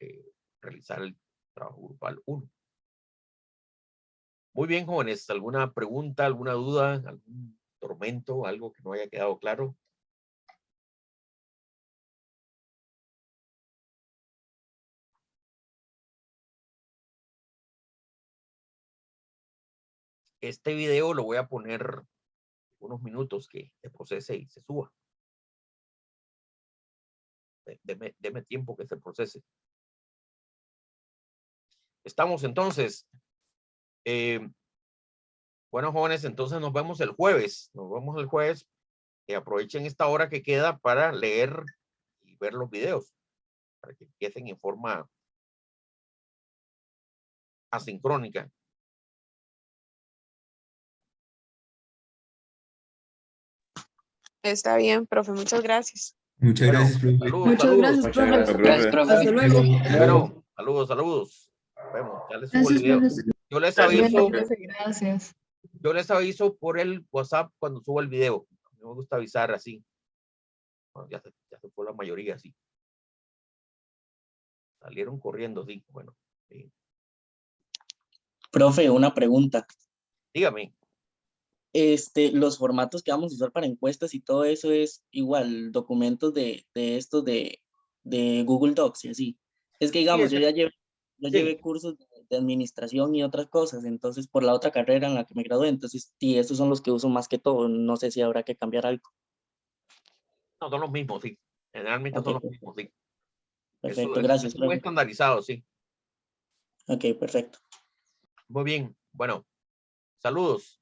realizar el trabajo grupal 1. Muy bien, jóvenes, ¿alguna pregunta, alguna duda, algún tormento, algo que no haya quedado claro? Este video lo voy a poner unos minutos que se procese y se suba. Deme tiempo que se procese. Estamos entonces. Bueno, jóvenes, entonces nos vemos el jueves. Nos vemos el jueves. Aprovechen esta hora que queda para leer y ver los videos, para que empiecen en forma asincrónica. Está bien, profe, muchas gracias. Muchas Bueno, gracias, profe. saludos, Muchas saludos. gracias, Muchas profe. gracias, Gracias, profe. profe. Hasta luego. Bueno, saludos. Nos vemos, ya les subo el Gracias, video. profe. Yo les Gracias, aviso, profe. Gracias. yo les aviso por el WhatsApp cuando suba el video. A mí me gusta avisar así. Bueno, ya se fue la mayoría, sí. Salieron corriendo, sí. Bueno, sí. Profe, una pregunta. Dígame. Los formatos que vamos a usar para encuestas y todo eso es igual, documentos de estos de Google Docs y así. Es que digamos, yo ya llevé cursos de administración y otras cosas, entonces por la otra carrera en la que me gradué, entonces sí, estos son los que uso más que todo. No sé si habrá que cambiar algo. No, son los mismos, sí. Generalmente son Ok, los mismos, sí. perfecto, Eso gracias, es muy profe. estandarizado, sí. Ok, perfecto. Muy bien. Bueno, saludos.